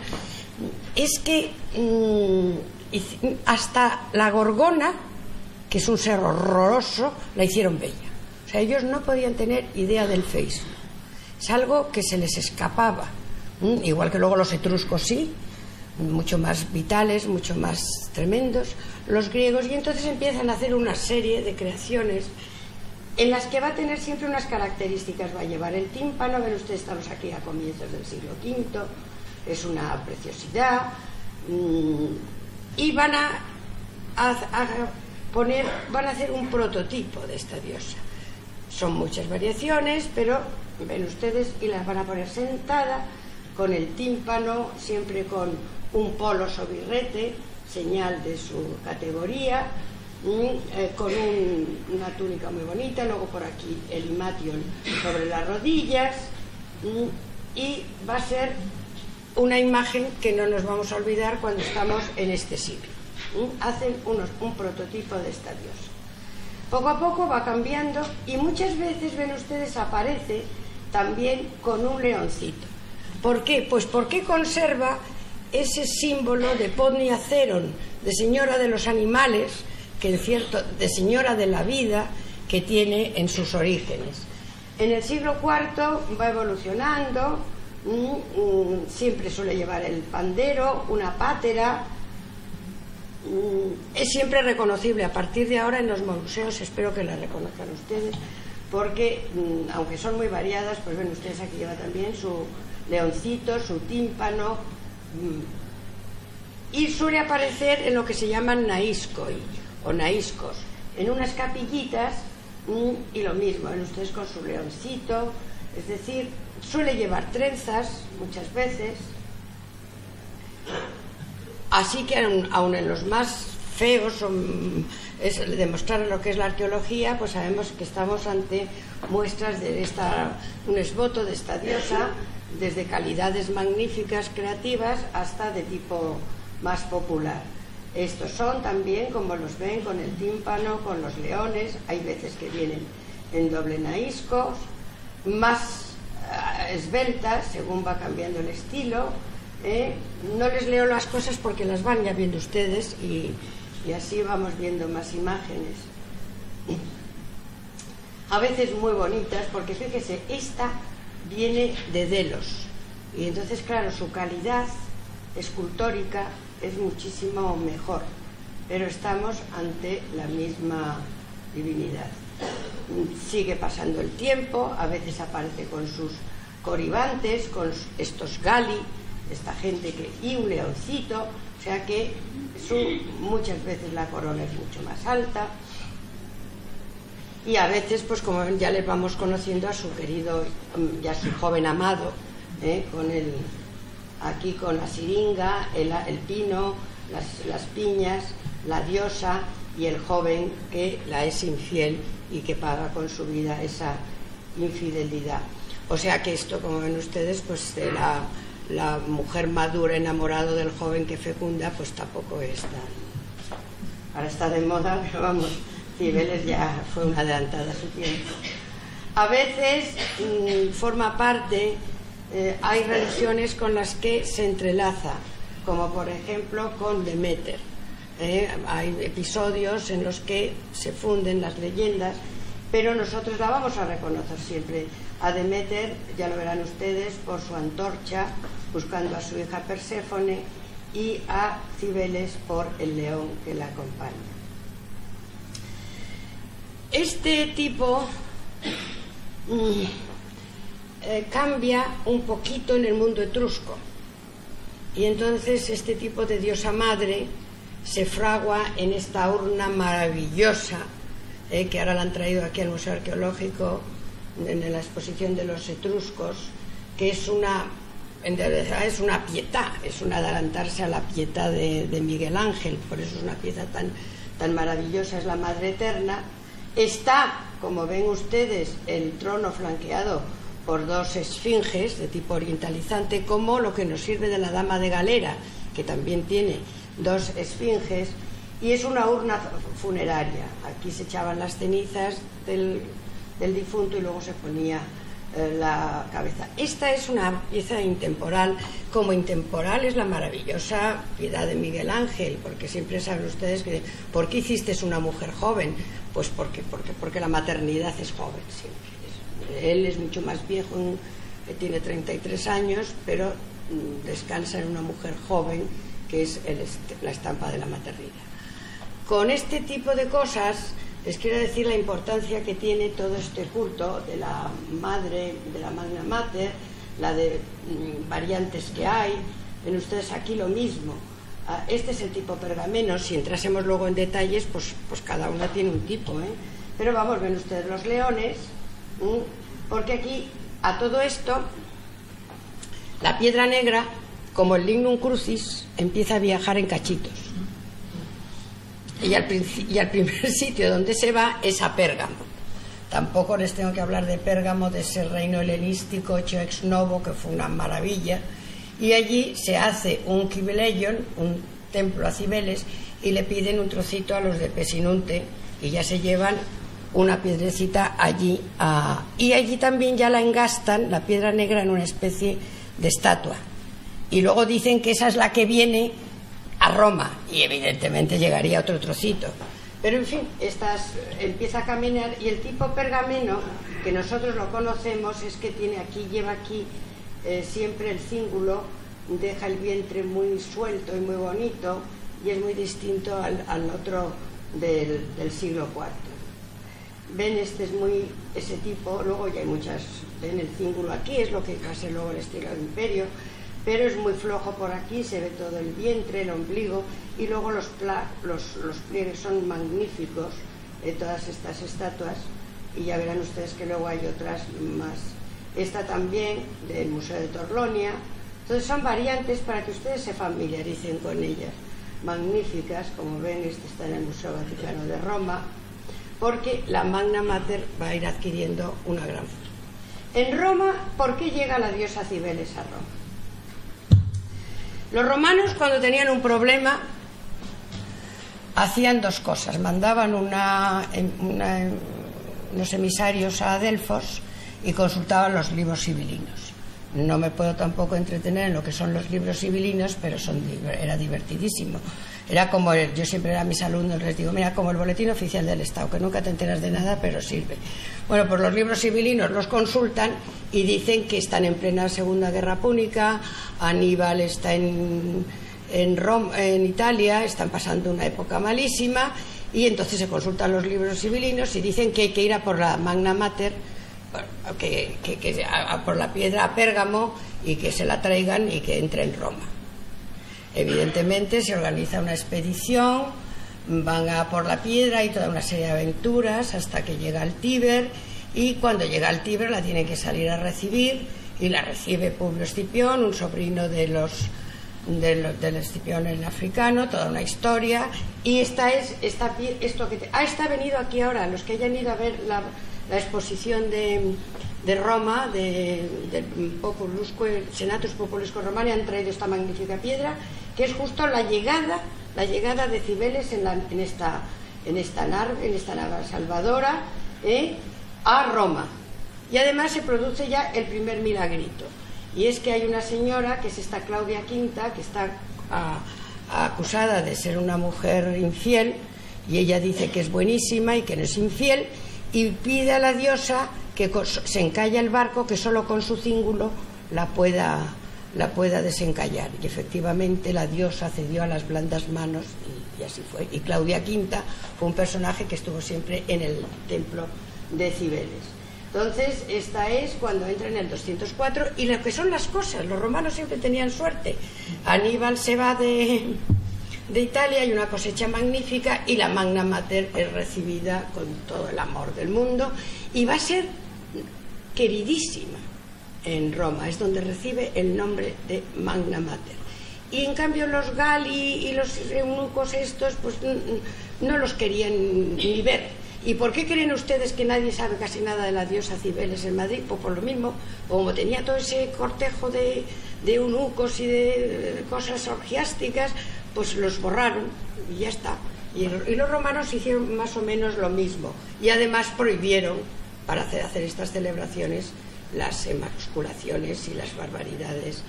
es que hasta la gorgona, que es un ser horroroso, la hicieron bella. O sea, ellos no podían tener idea del feísmo. Es algo que se les escapaba. Igual que luego los etruscos sí, mucho más vitales, mucho más tremendos, los griegos, y entonces empiezan a hacer una serie de creaciones en las que va a tener siempre unas características. Va a llevar el tímpano, ven ustedes, estamos aquí a comienzos del siglo V, es una preciosidad, y van a hacer un prototipo de esta diosa. Son muchas variaciones, pero ven ustedes, y las van a poner sentada con el tímpano, siempre con un polo sobirrete, señal de su categoría, con una túnica muy bonita, luego por aquí el imation sobre las rodillas, y va a ser una imagen que no nos vamos a olvidar cuando estamos en este siglo. Hacen un prototipo de esta diosa. Poco a poco va cambiando, y muchas veces, ven ustedes, aparece también con un leoncito. ¿Por qué? Pues porque conserva ese símbolo de Podnia Ceron, de señora de los animales, que de señora de la vida, que tiene en sus orígenes. En el siglo IV va evolucionando, siempre suele llevar el pandero, una pátera, es siempre reconocible. A partir de ahora en los museos espero que la reconozcan ustedes, porque aunque son muy variadas, pues ven ustedes, aquí lleva también su leoncito, su tímpano, y suele aparecer en lo que se llaman naískoi o naíscos, en unas capillitas, y lo mismo, ven ustedes con su leoncito, es decir, suele llevar trenzas muchas veces. Así que aun en los más feos, es demostrar lo que es la arqueología, pues sabemos que estamos ante muestras de un esboto de esta diosa, desde calidades magníficas, creativas, hasta de tipo más popular. Estos son también, como los ven, con el tímpano, con los leones. Hay veces que vienen en doble naíscos, más esbeltas, según va cambiando el estilo. No les leo las cosas porque las van ya viendo ustedes, y así vamos viendo más imágenes. A veces muy bonitas, porque fíjese, esta viene de Delos, y entonces, claro, su calidad escultórica es muchísimo mejor, pero estamos ante la misma divinidad. Sigue pasando el tiempo, a veces aparece con sus coribantes, con estos gali, esta gente y un leoncito, o sea que muchas veces la corona es mucho más alta, y a veces, pues como ven, ya les vamos conociendo a su querido, ya su joven amado, aquí con la siringa, el pino, las piñas, la diosa y el joven que la es infiel y que paga con su vida esa infidelidad. O sea que esto, como ven ustedes, pues de la mujer madura enamorado del joven que fecunda, pues tampoco es tan... Ahora está de moda, pero vamos, Cibeles ya fue una adelantada a su tiempo. A veces forma parte, hay religiones con las que se entrelaza, como por ejemplo con Demeter. Hay episodios en los que se funden las leyendas, pero nosotros la vamos a reconocer siempre. A Demeter, ya lo verán ustedes, por su antorcha, buscando a su hija Perséfone, y a Cibeles por el león que la acompaña. Este tipo cambia un poquito en el mundo etrusco, y entonces este tipo de diosa madre se fragua en esta urna maravillosa, que ahora la han traído aquí al Museo Arqueológico, en la exposición de los etruscos, que en realidad es una pietà, es un adelantarse a la pietà de Miguel Ángel, por eso es una pieza tan maravillosa, es la Madre Eterna. Está, como ven ustedes, el trono flanqueado por dos esfinges de tipo orientalizante, como lo que nos sirve de la Dama de Galera, que también tiene 2 esfinges, y es una urna funeraria. Aquí se echaban las cenizas del difunto y luego se ponía la cabeza. Esta es una pieza intemporal, como intemporal es la maravillosa Piedad de Miguel Ángel, porque siempre saben ustedes que ¿por qué hiciste una mujer joven? Pues porque la maternidad es joven siempre. Él es mucho más viejo, tiene 33 años, pero descansa en una mujer joven, que es la estampa de la maternidad. Con este tipo de cosas les quiero decir la importancia que tiene todo este culto de la madre, de la Magna Mater, la de variantes que hay. Ven ustedes aquí lo mismo. Este es el tipo pergameno. Si entrásemos luego en detalles, pues cada una tiene un tipo, ¿eh? Pero vamos, ven ustedes los leones, porque aquí a todo esto la piedra negra, como el lignum crucis, empieza a viajar en cachitos. Y al primer sitio donde se va es a Pérgamo. Tampoco les tengo que hablar de Pérgamo, de ese reino helenístico hecho ex novo, que fue una maravilla. Y allí se hace un Kibeleion, un templo a Cibeles, y le piden un trocito a los de Pesinunte, y ya se llevan una piedrecita allí. Y allí también ya la engastan, la piedra negra, en una especie de estatua. Y luego dicen que esa es la que viene a Roma, y evidentemente llegaría otro trocito. Pero en fin, empieza a caminar, y el tipo pergameno, que nosotros lo conocemos, es que lleva aquí siempre el cíngulo, deja el vientre muy suelto y muy bonito, y es muy distinto al otro del siglo IV. Ven, este es muy ese tipo. Luego ya hay muchas, ven el cíngulo aquí, es lo que casi luego el estilo del Imperio, pero es muy flojo por aquí, se ve todo el vientre, el ombligo, y luego los pliegues son magníficos de todas estas estatuas, y ya verán ustedes que luego hay otras más. Esta también del Museo de Torlonia. Entonces son variantes para que ustedes se familiaricen con ellas, magníficas. Como ven, este está en el Museo Vaticano de Roma, porque la Magna Mater va a ir adquiriendo una gran fuerza. En Roma, ¿por qué llega la diosa Cibeles a Roma? Los romanos, cuando tenían un problema, hacían 2 cosas. Mandaban unos emisarios a Delfos y consultaban los libros sibilinos. No me puedo tampoco entretener en lo que son los libros sibilinos, pero era divertidísimo. Era como yo siempre a mis alumnos les digo, mira, como el boletín oficial del Estado, que nunca te enteras de nada, pero sirve. Bueno, pues los libros sibilinos los consultan y dicen que están en plena Segunda Guerra Púnica, Aníbal está en Roma, en Italia, están pasando una época malísima, y entonces se consultan los libros sibilinos y dicen que hay que ir a por la Magna Mater, por la piedra a Pérgamo, y que se la traigan y que entre en Roma. Evidentemente se organiza una expedición, van a por la piedra y toda una serie de aventuras hasta que llega al Tíber, y cuando llega al Tíber la tienen que salir a recibir, y la recibe Publio Escipión, un sobrino del Escipión el africano, toda una historia. Y esta ha venido aquí ahora, los que hayan ido a ver la exposición de Roma, del Senatus Populusque Romani, han traído esta magnífica piedra, que es justo la llegada de Cibeles en esta nave salvadora a Roma. Y además se produce ya el primer milagrito, y es que hay una señora, que es esta Claudia V, que está acusada de ser una mujer infiel, y ella dice que es buenísima y que no es infiel, y pide a la diosa que se encalla el barco, que solo con su cíngulo la pueda desencallar. Y efectivamente la diosa cedió a las blandas manos, y así fue. Y Claudia V fue un personaje que estuvo siempre en el templo de Cibeles. Entonces, esta es cuando entra en el 204, y lo que son las cosas, los romanos siempre tenían suerte. Aníbal se va de Italia, hay una cosecha magnífica, y la Magna Mater es recibida con todo el amor del mundo, y va a ser queridísima en Roma, es donde recibe el nombre de Magna Mater. Y en cambio los gali y los eunucos estos, pues no los querían ni ver. ¿Y por qué creen ustedes que nadie sabe casi nada de la diosa Cibeles en Madrid? Pues por lo mismo, como tenía todo ese cortejo de eunucos y de cosas orgiásticas, pues los borraron y ya está. Y los romanos hicieron más o menos lo mismo, y además prohibieron, para hacer estas celebraciones, las emasculaciones y las barbaridades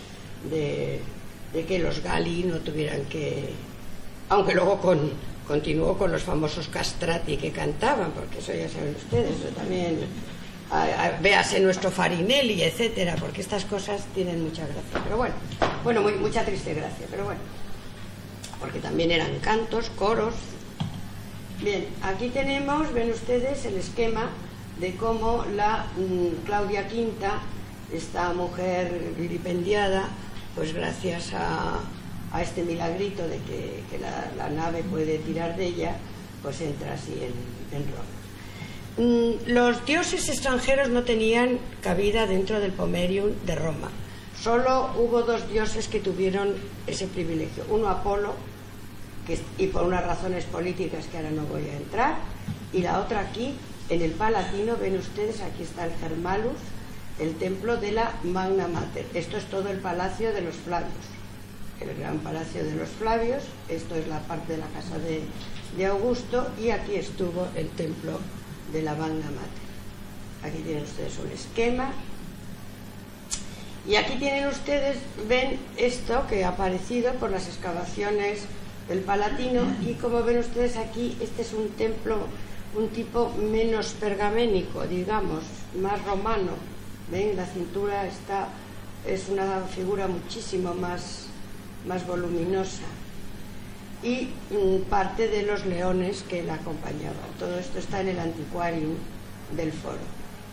de que los gali no tuvieran que... Aunque luego continuó con los famosos castrati que cantaban, porque eso ya saben ustedes, eso también... véase nuestro Farinelli, etcétera, porque estas cosas tienen mucha gracia, pero bueno, mucha triste gracia, pero bueno, porque también eran cantos, coros. Bien, aquí tenemos, ven ustedes, el esquema de cómo la Claudia V, esta mujer vilipendiada, pues gracias a este milagrito de que la nave puede tirar de ella, pues entra así en Roma. Los dioses extranjeros no tenían cabida dentro del Pomerium de Roma. Solo hubo dos dioses que tuvieron ese privilegio. Uno, Apolo, y por unas razones políticas que ahora no voy a entrar, y la otra aquí, en el Palatino, ven ustedes, aquí está el Germalus, el templo de la Magna Mater. Esto es todo el palacio de los Flavios, el gran palacio de los Flavios. Esto es la parte de la casa de Augusto, y aquí estuvo el templo de la Magna Mater. Aquí tienen ustedes un esquema, y aquí tienen ustedes, ven esto que ha aparecido por las excavaciones del Palatino, y como ven ustedes aquí, este es un templo, un tipo menos pergaménico, digamos, más romano. Ven, la cintura es una figura muchísimo más voluminosa, y parte de los leones que la acompañaban. Todo esto está en el Antiquarium del Foro.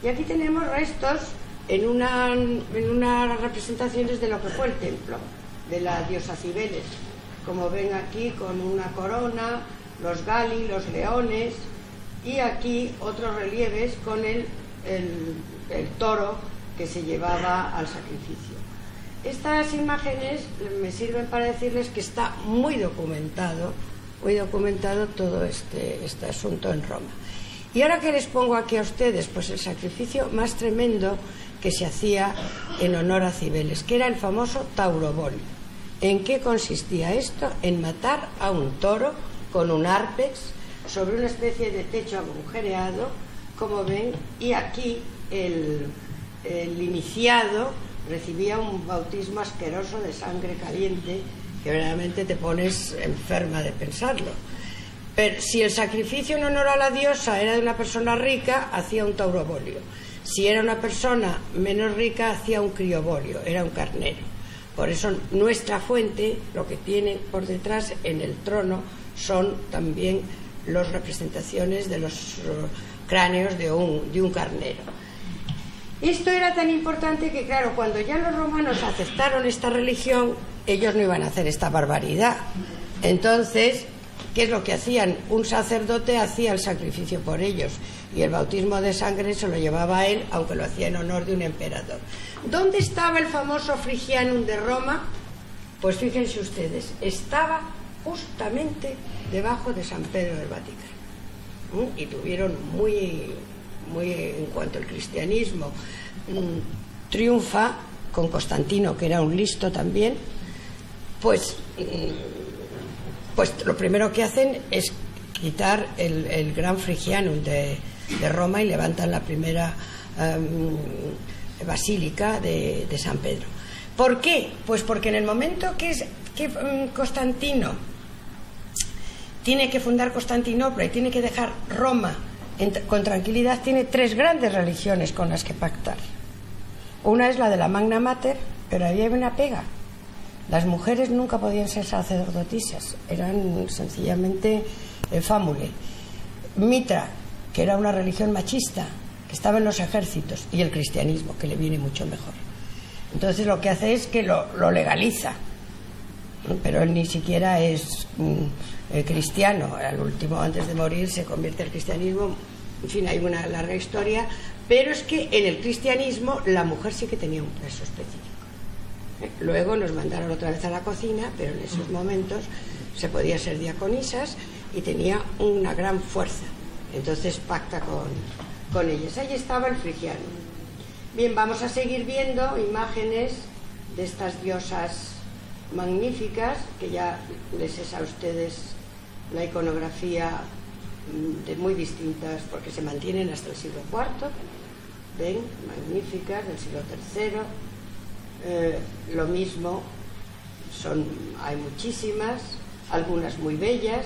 Y aquí tenemos restos en unas representaciones de lo que fue el templo de la diosa Cibeles, como ven aquí, con una corona, los gali, los leones, y aquí otros relieves con el toro que se llevaba al sacrificio. Estas imágenes me sirven para decirles que está muy documentado todo este asunto en Roma. Y ahora que les pongo aquí a ustedes, pues el sacrificio más tremendo que se hacía en honor a Cibeles, que era el famoso taurobolio. ¿En qué consistía esto? En matar a un toro con un arpex sobre una especie de techo agujereado, como ven, y aquí el iniciado recibía un bautismo asqueroso de sangre caliente, que verdaderamente te pones enferma de pensarlo. Pero si el sacrificio en honor a la diosa era de una persona rica, hacía un taurobolio. Si era una persona menos rica, hacía un criobolio, era un carnero. Por eso nuestra fuente, lo que tiene por detrás en el trono, son también las representaciones de los cráneos de un carnero. Esto era tan importante que, claro, cuando ya los romanos aceptaron esta religión, ellos no iban a hacer esta barbaridad. Entonces, ¿qué es lo que hacían? Un sacerdote hacía el sacrificio por ellos, y el bautismo de sangre se lo llevaba a él, aunque lo hacía en honor de un emperador. ¿Dónde estaba el famoso Frigianum de Roma? Pues fíjense ustedes, estaba justamente debajo de San Pedro del Vaticano. Y tuvieron muy en cuanto al cristianismo triunfa con Constantino, que era un listo también, pues lo primero que hacen es quitar el gran Frigianum de Roma, y levantan la primera basílica de San Pedro. ¿Por qué? Pues porque en el momento que Constantino tiene que fundar Constantinopla y tiene que dejar Roma con tranquilidad, tiene tres grandes religiones con las que pactar. Una es la de la Magna Mater, pero había una pega. Las mujeres nunca podían ser sacerdotisas, eran sencillamente fámule. Mitra, que era una religión machista, que estaba en los ejércitos, y el cristianismo, que le viene mucho mejor. Entonces lo que hace es que lo legaliza, pero él ni siquiera es cristiano. Al último, antes de morir, se convierte al cristianismo. En fin, hay una larga historia, pero es que en el cristianismo la mujer sí que tenía un peso específico. Luego nos mandaron otra vez a la cocina, pero en esos momentos se podía ser diaconisas y tenía una gran fuerza. entonces pacta con ellas. Ahí estaba el frigiano. Bien, vamos a seguir viendo imágenes de estas diosas magníficas, que ya les es a ustedes la iconografía de muy distintas, porque se mantienen hasta el siglo IV, ven, magníficas, del siglo III, lo mismo, hay muchísimas, algunas muy bellas,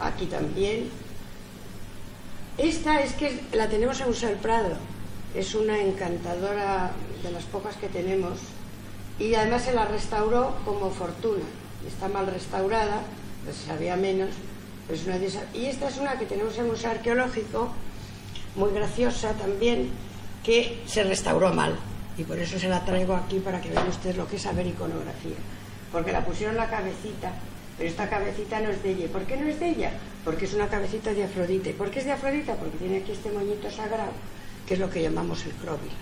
aquí también. Esta es que la tenemos en Museo del Prado, es una encantadora, de las pocas que tenemos, y además se la restauró como Fortuna. Está mal restaurada, pues se sabía menos, pero es una diosa. Y esta es una que tenemos en el Museo Arqueológico, muy graciosa también, que se restauró mal, y por eso se la traigo aquí para que vean ustedes lo que es saber iconografía, porque la pusieron la cabecita, pero esta cabecita no es de ella. ¿Y por qué no es de ella? Porque es una cabecita de Afrodita. ¿Y por qué es de Afrodita? Porque tiene aquí este moñito sagrado, que es lo que llamamos el cróbilos,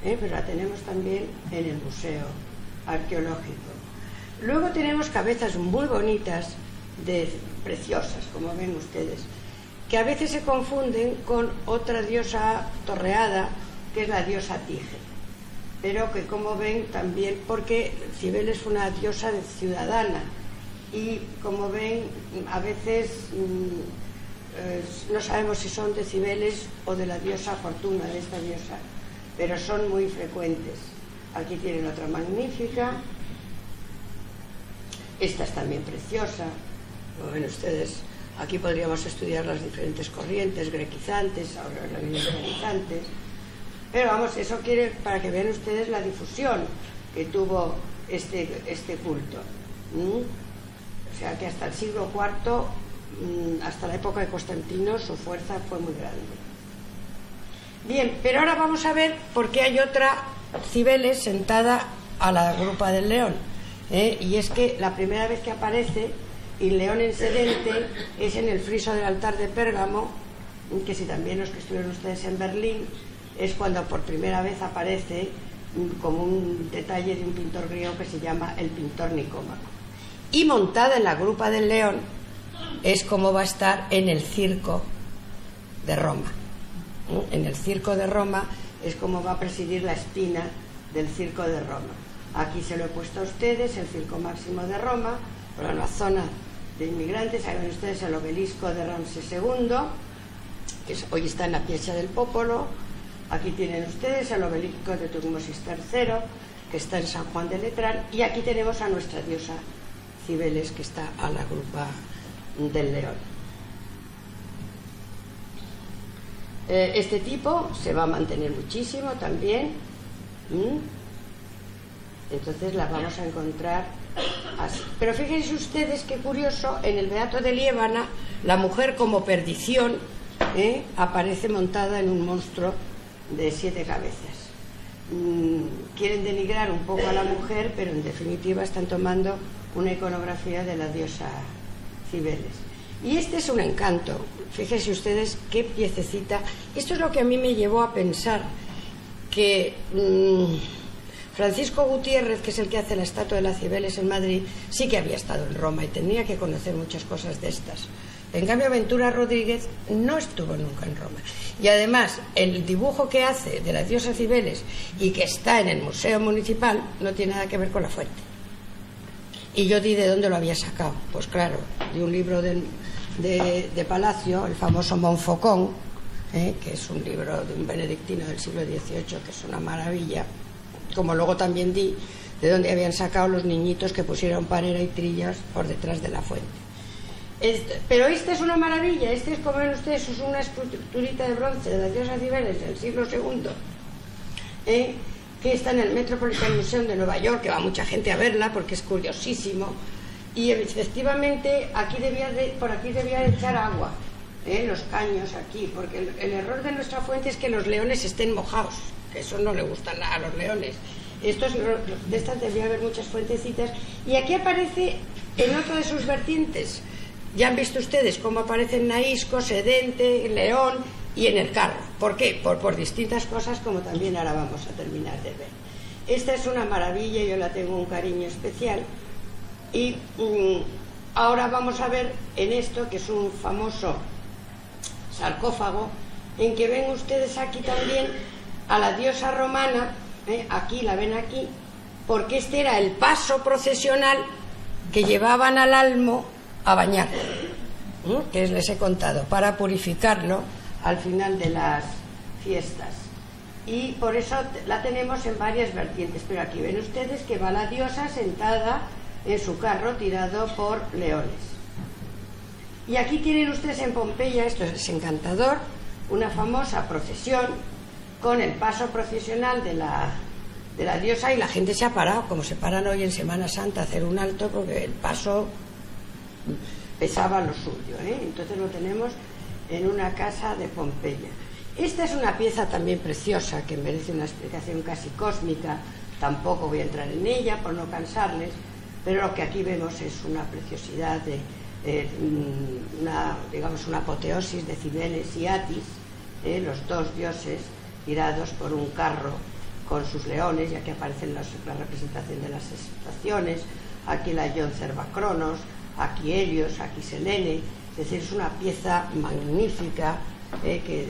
pero la tenemos también en el Museo Arqueológico. Luego tenemos cabezas muy bonitas, preciosas, como ven ustedes, que a veces se confunden con otra diosa torreada, que es la diosa Tige, pero que, como ven, también, porque Cibeles fue una diosa ciudadana, y como ven, a veces no sabemos si son de Cibeles o de la diosa Fortuna, de esta diosa, pero son muy frecuentes. Aquí tienen otra magnífica, esta es también preciosa. Como ven ustedes, aquí podríamos estudiar las diferentes corrientes grequizantes, organizantes, pero vamos, eso quiere para que vean ustedes la difusión que tuvo este culto. O sea que hasta el siglo IV, hasta la época de Constantino, su fuerza fue muy grande. Bien, pero ahora vamos a ver por qué hay otra Cibeles sentada a la grupa del león, y es que la primera vez que aparece el león en sedente es en el friso del altar de Pérgamo, que si también los que estuvieron ustedes en Berlín, es cuando por primera vez aparece como un detalle de un pintor griego que se llama el pintor Nicómaco. Y montada en la grupa del león es como va a estar en el circo de Roma. En el circo de Roma es como va a presidir la espina del circo de Roma. Aquí se lo he puesto a ustedes, el Circo Máximo de Roma, por una zona de inmigrantes. Ahí ven ustedes el obelisco de Ramsés II, que hoy está en la Piazza del Popolo. Aquí tienen ustedes el obelisco de Tutmosis III, que está en San Juan de Letrán. Y aquí tenemos a nuestra diosa Cibeles, que está a la grupa del león. Este tipo se va a mantener muchísimo también. Entonces la vamos a encontrar así. Pero fíjense ustedes qué curioso, en el Beato de Liébana, la mujer como perdición aparece montada en un monstruo de 7 cabezas. Quieren denigrar un poco a la mujer, pero en definitiva están tomando una iconografía de la diosa Cibeles. Y este es un encanto. Fíjense ustedes qué piececita. Esto es lo que a mí me llevó a pensar que Francisco Gutiérrez, que es el que hace la estatua de la Cibeles en Madrid, sí que había estado en Roma y tenía que conocer muchas cosas de estas. En cambio, Ventura Rodríguez no estuvo nunca en Roma. Y además, el dibujo que hace de la diosa Cibeles y que está en el Museo Municipal no tiene nada que ver con la fuente. Y yo di de dónde lo había sacado. Pues claro, de un libro de Palacio, el famoso Montfaucon, que es un libro de un benedictino del siglo XVIII, que es una maravilla, como luego también di de dónde habían sacado los niñitos que pusieron panera y trillas por detrás de la fuente. Pero esta es una maravilla. Este es, como ven ustedes, es una esculturita de bronce de la diosa Cibeles del siglo II, que está en el Metropolitan Museum de Nueva York, que va mucha gente a verla porque es curiosísimo. Y efectivamente por aquí debía de echar agua, los caños aquí, porque el error de nuestra fuente es que los leones estén mojados, que eso no le gusta a los leones. De estas debía haber muchas fuentecitas. Y aquí aparece en otra de sus vertientes. Ya han visto ustedes cómo aparecen Naisco, Sedente, León y en el carro. ¿Por qué? Por distintas cosas, como también ahora vamos a terminar de ver. Esta es una maravilla, yo la tengo un cariño especial. Y ahora vamos a ver en esto, que es un famoso sarcófago, en que ven ustedes aquí también a la diosa romana, aquí la ven aquí, porque este era el paso procesional que llevaban al Almo a bañar, que les he contado, para purificarlo al final de las fiestas. Y por eso la tenemos en varias vertientes, pero aquí ven ustedes que va la diosa sentada en su carro tirado por leones. Y aquí tienen ustedes en Pompeya, esto es encantador, una famosa procesión con el paso procesional de la diosa, y la gente se ha parado, como se paran hoy en Semana Santa, a hacer un alto, porque el paso pesaba lo suyo, Entonces lo tenemos en una casa de Pompeya. Esta es una pieza también preciosa que merece una explicación casi cósmica, tampoco voy a entrar en ella por no cansarles, pero lo que aquí vemos es una preciosidad de una apoteosis de Cibeles y Atis, los dos dioses tirados por un carro con sus leones, ya que aparecen la representación de las estaciones, aquí la Ion Cervacronos, aquí Helios, aquí Selene, es decir, es una pieza magnífica que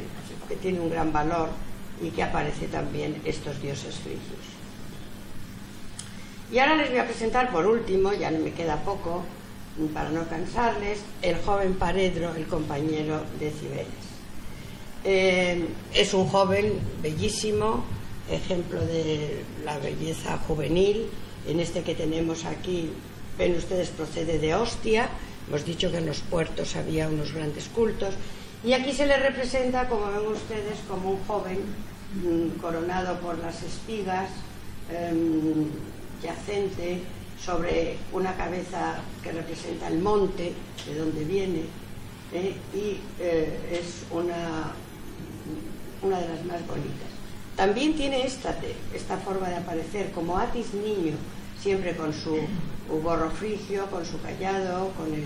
tiene un gran valor, y que aparece también estos dioses frigios. Y ahora les voy a presentar por último, ya me queda poco para no cansarles, el joven Paredro, el compañero de Cibeles. Es un joven bellísimo, ejemplo de la belleza juvenil. En este que tenemos aquí, ven ustedes, procede de Ostia. Hemos dicho que en los puertos había unos grandes cultos, y aquí se le representa, como ven ustedes, como un joven coronado por las espigas, yacente sobre una cabeza que representa el monte de donde viene, y es una de las más bonitas. También tiene esta forma de aparecer como Atis niño, siempre con su gorro frigio, con su cayado, con el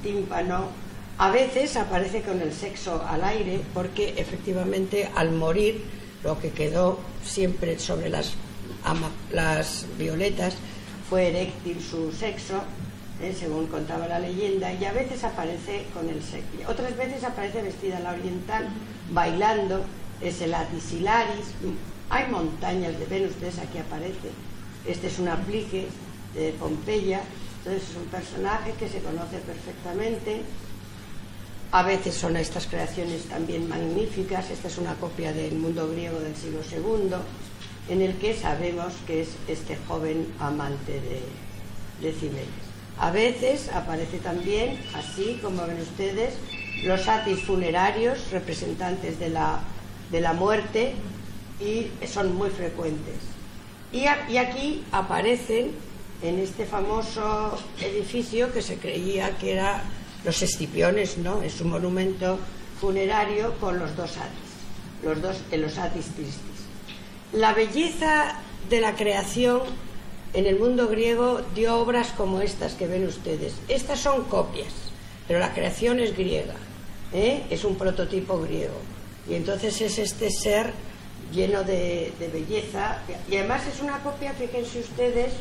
tímpano. A veces aparece con el sexo al aire, porque efectivamente al morir lo que quedó siempre sobre las violetas fue eréctil su sexo, según contaba la leyenda, y a veces aparece con el sexo. Otras veces aparece vestida a la oriental, bailando, es el Atis Hilaris. Hay montañas, ven ustedes, aquí aparece. Este es un aplique de Pompeya, entonces es un personaje que se conoce perfectamente. A veces son estas creaciones también magníficas. Esta es una copia del mundo griego del siglo II, en el que sabemos que es este joven amante de Cibeles. A veces aparece también, así como ven ustedes, los Atis funerarios, representantes de la muerte, y son muy frecuentes. Y aquí aparecen en este famoso edificio que se creía que era los Escipiones, ¿no? Es un monumento funerario con los dos Atis, los Atis Tristis. La belleza de la creación en el mundo griego dio obras como estas que ven ustedes. Estas son copias, pero la creación es griega, es un prototipo griego. Y entonces es este ser lleno de belleza, y además es una copia, fíjense ustedes,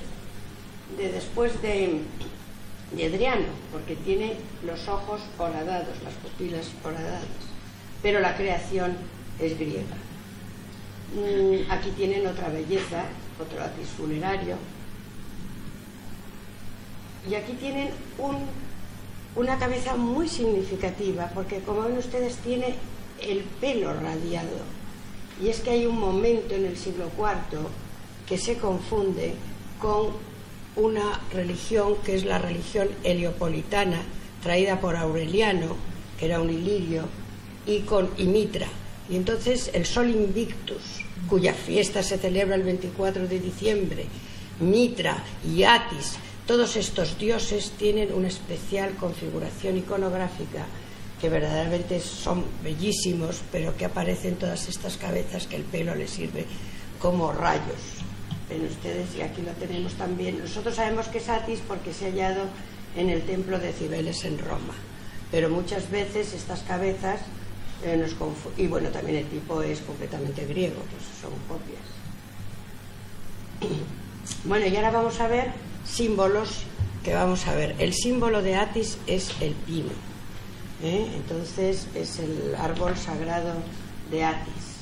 de después de Adriano, porque tiene los ojos horadados, las pupilas horadadas, pero la creación es griega. Aquí tienen otra belleza, otro Atis funerario, y aquí tienen una cabeza muy significativa, porque como ven ustedes tiene el pelo radiado, y es que hay un momento en el siglo IV que se confunde con una religión que es la religión heliopolitana, traída por Aureliano, que era un ilirio, y Mitra. Y entonces el Sol Invictus, cuya fiesta se celebra el 24 de diciembre, Mitra y Atis, todos estos dioses tienen una especial configuración iconográfica, que verdaderamente son bellísimos, pero que aparecen todas estas cabezas que el pelo les sirve como rayos. Ven ustedes, y aquí lo tenemos también. Nosotros sabemos que es Atis porque se ha hallado en el templo de Cibeles en Roma, pero muchas veces estas cabezas nos confunden. Y bueno, también el tipo es completamente griego, pues son copias. Bueno, y ahora vamos a ver símbolos que vamos a ver, el símbolo de Atis es el pino, entonces es el árbol sagrado de Atis.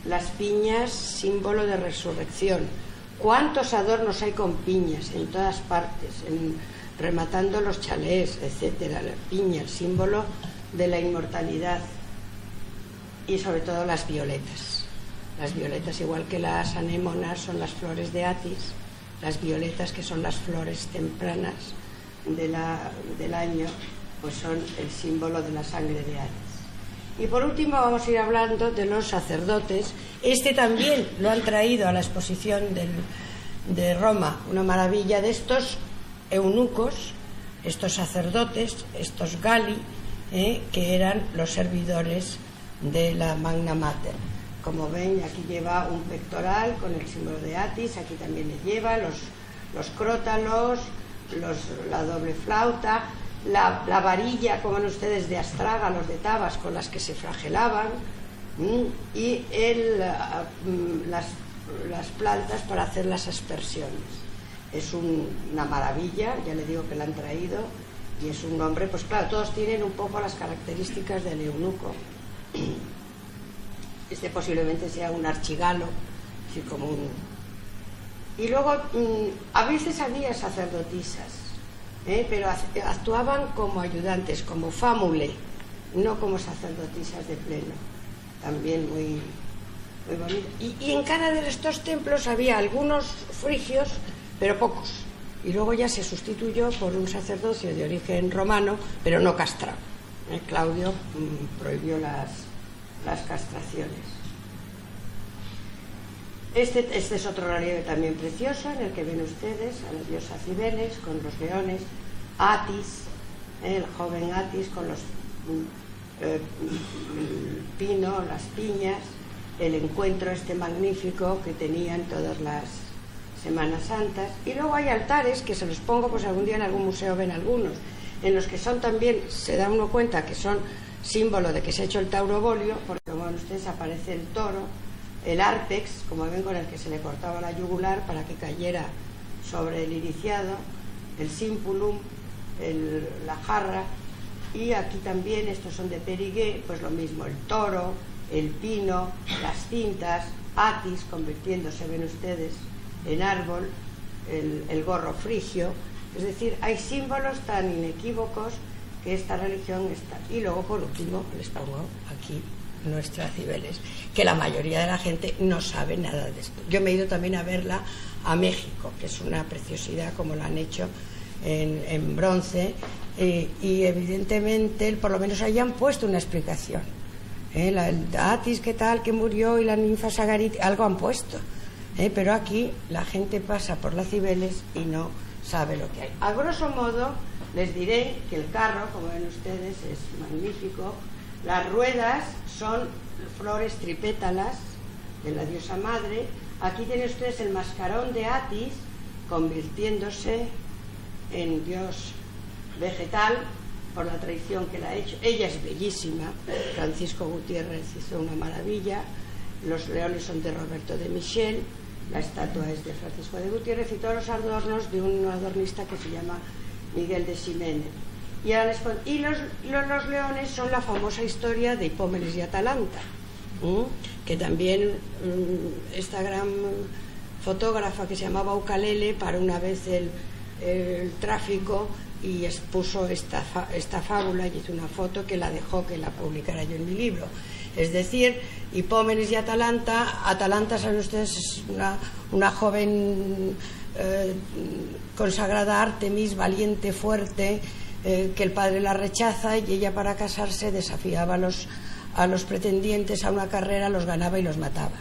Las piñas, símbolo de resurrección. ¿Cuántos adornos hay con piñas en todas partes, rematando los chalés, etcétera? La piña, el símbolo de la inmortalidad. Y sobre todo las violetas. Las violetas, igual que las anémonas, son las flores de Atis. Las violetas, que son las flores tempranas del año, pues son el símbolo de la sangre de Atis. Y por último vamos a ir hablando de los sacerdotes. Este también lo han traído a la exposición de Roma, una maravilla de estos eunucos, estos sacerdotes, estos gali, que eran los servidores de la Magna Mater. Como ven, aquí lleva un pectoral con el símbolo de Atis, aquí también le lleva los crótalos, la doble flauta, la varilla, como ven ustedes, de astrágalos, de tabas con las que se flagelaban, y las plantas para hacer las aspersiones. Es una maravilla, ya le digo que la han traído, y es un nombre, pues claro, todos tienen un poco las características del eunuco. Este posiblemente sea un archigalo, así como un... Y luego, a veces había sacerdotisas, pero actuaban como ayudantes, como famule, no como sacerdotisas de pleno. También muy bonito. Y en cada de estos templos había algunos frigios, pero pocos. Y luego ya se sustituyó por un sacerdocio de origen romano, pero no castrado. Claudio prohibió las castraciones. Este es otro relieve también precioso, en el que ven ustedes a la diosa Cibeles con los leones, Atis, el joven Atis con los pino, las piñas, el encuentro este magnífico que tenían todas las Semanas Santas. Y luego hay altares que se los pongo, pues algún día en algún museo ven algunos, en los que son también, se da uno cuenta que son símbolo de que se ha hecho el taurobolio, porque como ven ustedes aparece el toro, el árpex, como ven, con el que se le cortaba la yugular para que cayera sobre el iriciado, el simpulum, la jarra, y aquí también, estos son de Périgueux, pues lo mismo, el toro, el pino, las cintas, Atis convirtiéndose, ven ustedes, en árbol, el gorro frigio. Es decir, hay símbolos tan inequívocos que esta religión está. Y luego, por último, les pongo aquí nuestra Cibeles, que la mayoría de la gente no sabe nada de esto. Yo me he ido también a verla a México, que es una preciosidad como la han hecho en bronce, y evidentemente por lo menos hayan puesto una explicación. La Atis, ¿qué tal? Que murió, y la ninfa Sagarit, algo han puesto. Pero aquí la gente pasa por la Cibeles y no sabe lo que hay. A grosso modo les diré que el carro, como ven ustedes, es magnífico. Las ruedas son flores tripétalas de la diosa madre. Aquí tienen ustedes el mascarón de Atis convirtiéndose en dios vegetal por la traición que le ha hecho. Ella es bellísima. Francisco Gutiérrez hizo una maravilla. Los leones son de Roberto de Michel, la estatua es de Francisco de Gutiérrez, y todos los adornos de un adornista que se llama Miguel de Ximénez. Y los leones son la famosa historia de Hipómenes y Atalanta, que también esta gran fotógrafa que se llamaba Ucalele paró una vez el tráfico y expuso esta fábula, y hizo una foto que la dejó que la publicara yo en mi libro. Es decir, Hipómenes y Atalanta, saben ustedes, es una joven consagrada a Artemis, valiente, fuerte, que el padre la rechaza, y ella, para casarse, desafiaba a los pretendientes a una carrera, los ganaba y los mataba.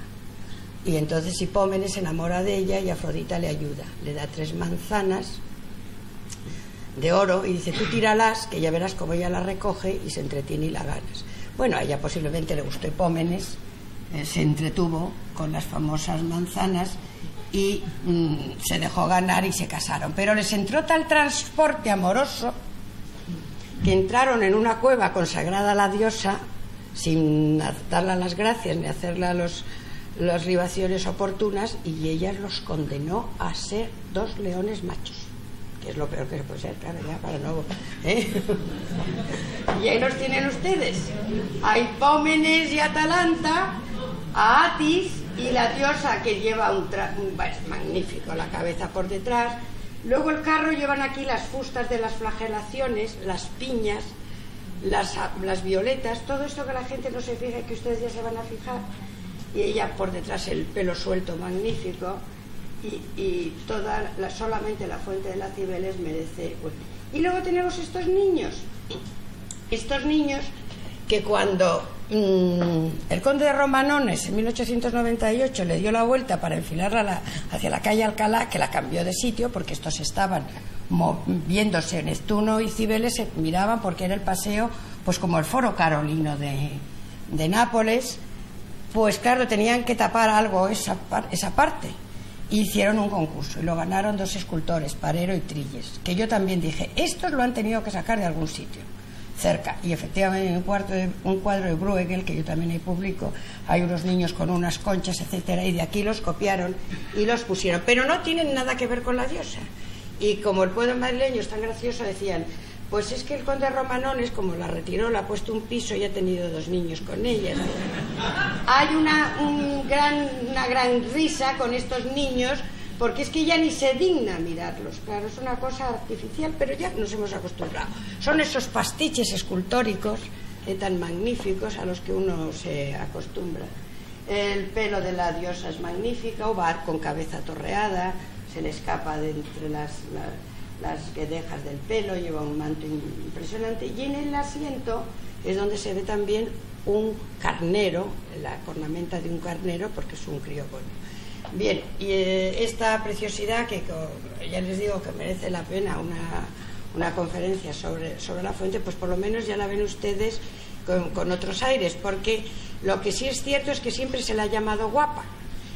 Y entonces Hipómenes se enamora de ella y Afrodita le ayuda, le da 3 manzanas de oro y dice: tú tíralas, que ya verás cómo ella la recoge y se entretiene y la ganas. Bueno, a ella posiblemente le gustó Hipómenes, se entretuvo con las famosas manzanas y se dejó ganar y se casaron. Pero les entró tal transporte amoroso que entraron en una cueva consagrada a la diosa sin darle las gracias ni hacerle las libaciones oportunas, y ella los condenó a ser 2 leones machos. que es lo peor que se puede ser, claro, ya para no... Y ahí los tienen ustedes, a Hipómenes y Atalanta, a Atis y la diosa que lleva bueno, magnífico, la cabeza por detrás. Luego el carro llevan aquí las fustas de las flagelaciones, las piñas, las violetas, todo esto que la gente no se fija y que ustedes ya se van a fijar. Y ella por detrás el pelo suelto magnífico, y solamente la fuente de las Cibeles merece. Y luego tenemos estos niños que cuando el conde de Romanones en 1898 le dio la vuelta para enfilarla hacia la calle Alcalá, que la cambió de sitio porque estos estaban moviéndose, Neptuno y Cibeles se miraban porque era el paseo, pues como el Foro Carolino de Nápoles, pues claro, tenían que tapar algo esa parte. Y hicieron un concurso y lo ganaron dos escultores, Parero y Trilles, que yo también dije, estos lo han tenido que sacar de algún sitio cerca, y efectivamente en un cuadro de Bruegel, que yo también ahí publico, hay unos niños con unas conchas, etcétera, y de aquí los copiaron y los pusieron, pero no tienen nada que ver con la diosa. Y como el pueblo madrileño es tan gracioso, decían, pues es que el conde Romanones, como la retiró, le ha puesto un piso y ha tenido dos niños con ella. Hay una gran risa con estos niños, porque es que ya ni se digna mirarlos. Claro, es una cosa artificial, pero ya nos hemos acostumbrado. Son esos pastiches escultóricos tan magníficos a los que uno se acostumbra. El pelo de la diosa es magnífico, va con cabeza torreada, se le escapa de entre las guedejas del pelo, lleva un manto impresionante, y en el asiento es donde se ve también un carnero, la cornamenta de un carnero, porque es un criocón. Bien, y esta preciosidad que ya les digo que merece la pena una conferencia sobre la fuente, pues por lo menos ya la ven ustedes con otros aires, porque lo que sí es cierto es que siempre se la ha llamado guapa,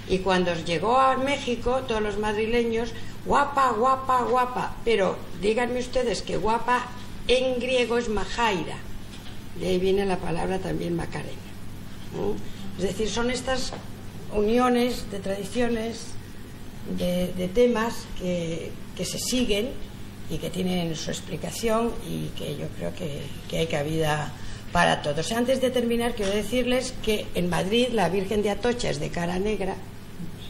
y cuando llegó a México todos los madrileños, guapa, guapa, guapa, pero díganme ustedes que guapa en griego es majaira, de ahí viene la palabra también macarena. Es decir, son estas uniones de tradiciones, de temas que se siguen y que tienen su explicación, y que yo creo que hay cabida para todos. Antes de terminar, quiero decirles que en Madrid la Virgen de Atocha es de cara negra,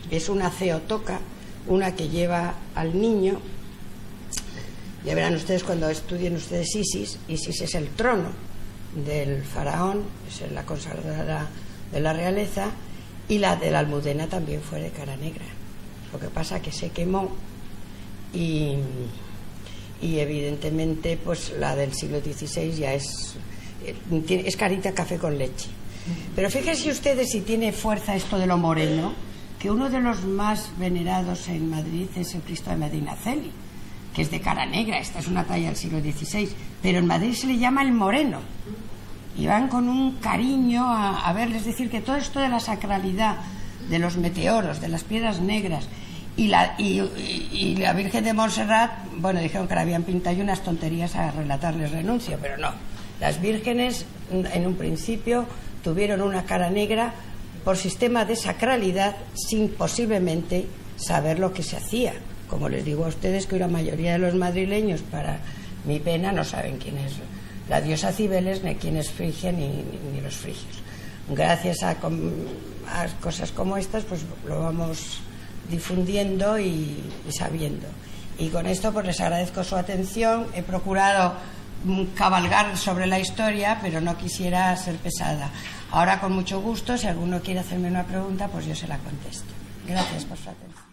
es una Theotoca, una que lleva al niño. Ya verán ustedes cuando estudien ustedes Isis es el trono del faraón, es la consagrada de la realeza, y la de la Almudena también fue de cara negra. Lo que pasa que se quemó y evidentemente pues la del siglo XVI ya es carita café con leche. Pero fíjense ustedes si tiene fuerza esto de lo moreno, que uno de los más venerados en Madrid es el Cristo de Medinaceli, que es de cara negra. Esta es una talla del siglo XVI, pero en Madrid se le llama el moreno, y van con un cariño a verles. Es decir, que todo esto de la sacralidad, de los meteoros, de las piedras negras, y la Virgen de Montserrat, bueno, dijeron que la habían pintado, y unas tonterías a relatarles renuncio, pero no. Las vírgenes en un principio tuvieron una cara negra por sistema de sacralidad, sin posiblemente saber lo que se hacía. Como les digo a ustedes, que la mayoría de los madrileños, para mi pena, no saben quién es la diosa Cibeles, ni quién es Frigia, ni los frigios. Gracias a cosas como estas, pues lo vamos difundiendo y sabiendo. Y con esto pues les agradezco su atención. He procurado cabalgar sobre la historia, pero no quisiera ser pesada. Ahora, con mucho gusto, si alguno quiere hacerme una pregunta, pues yo se la contesto. Gracias por su atención.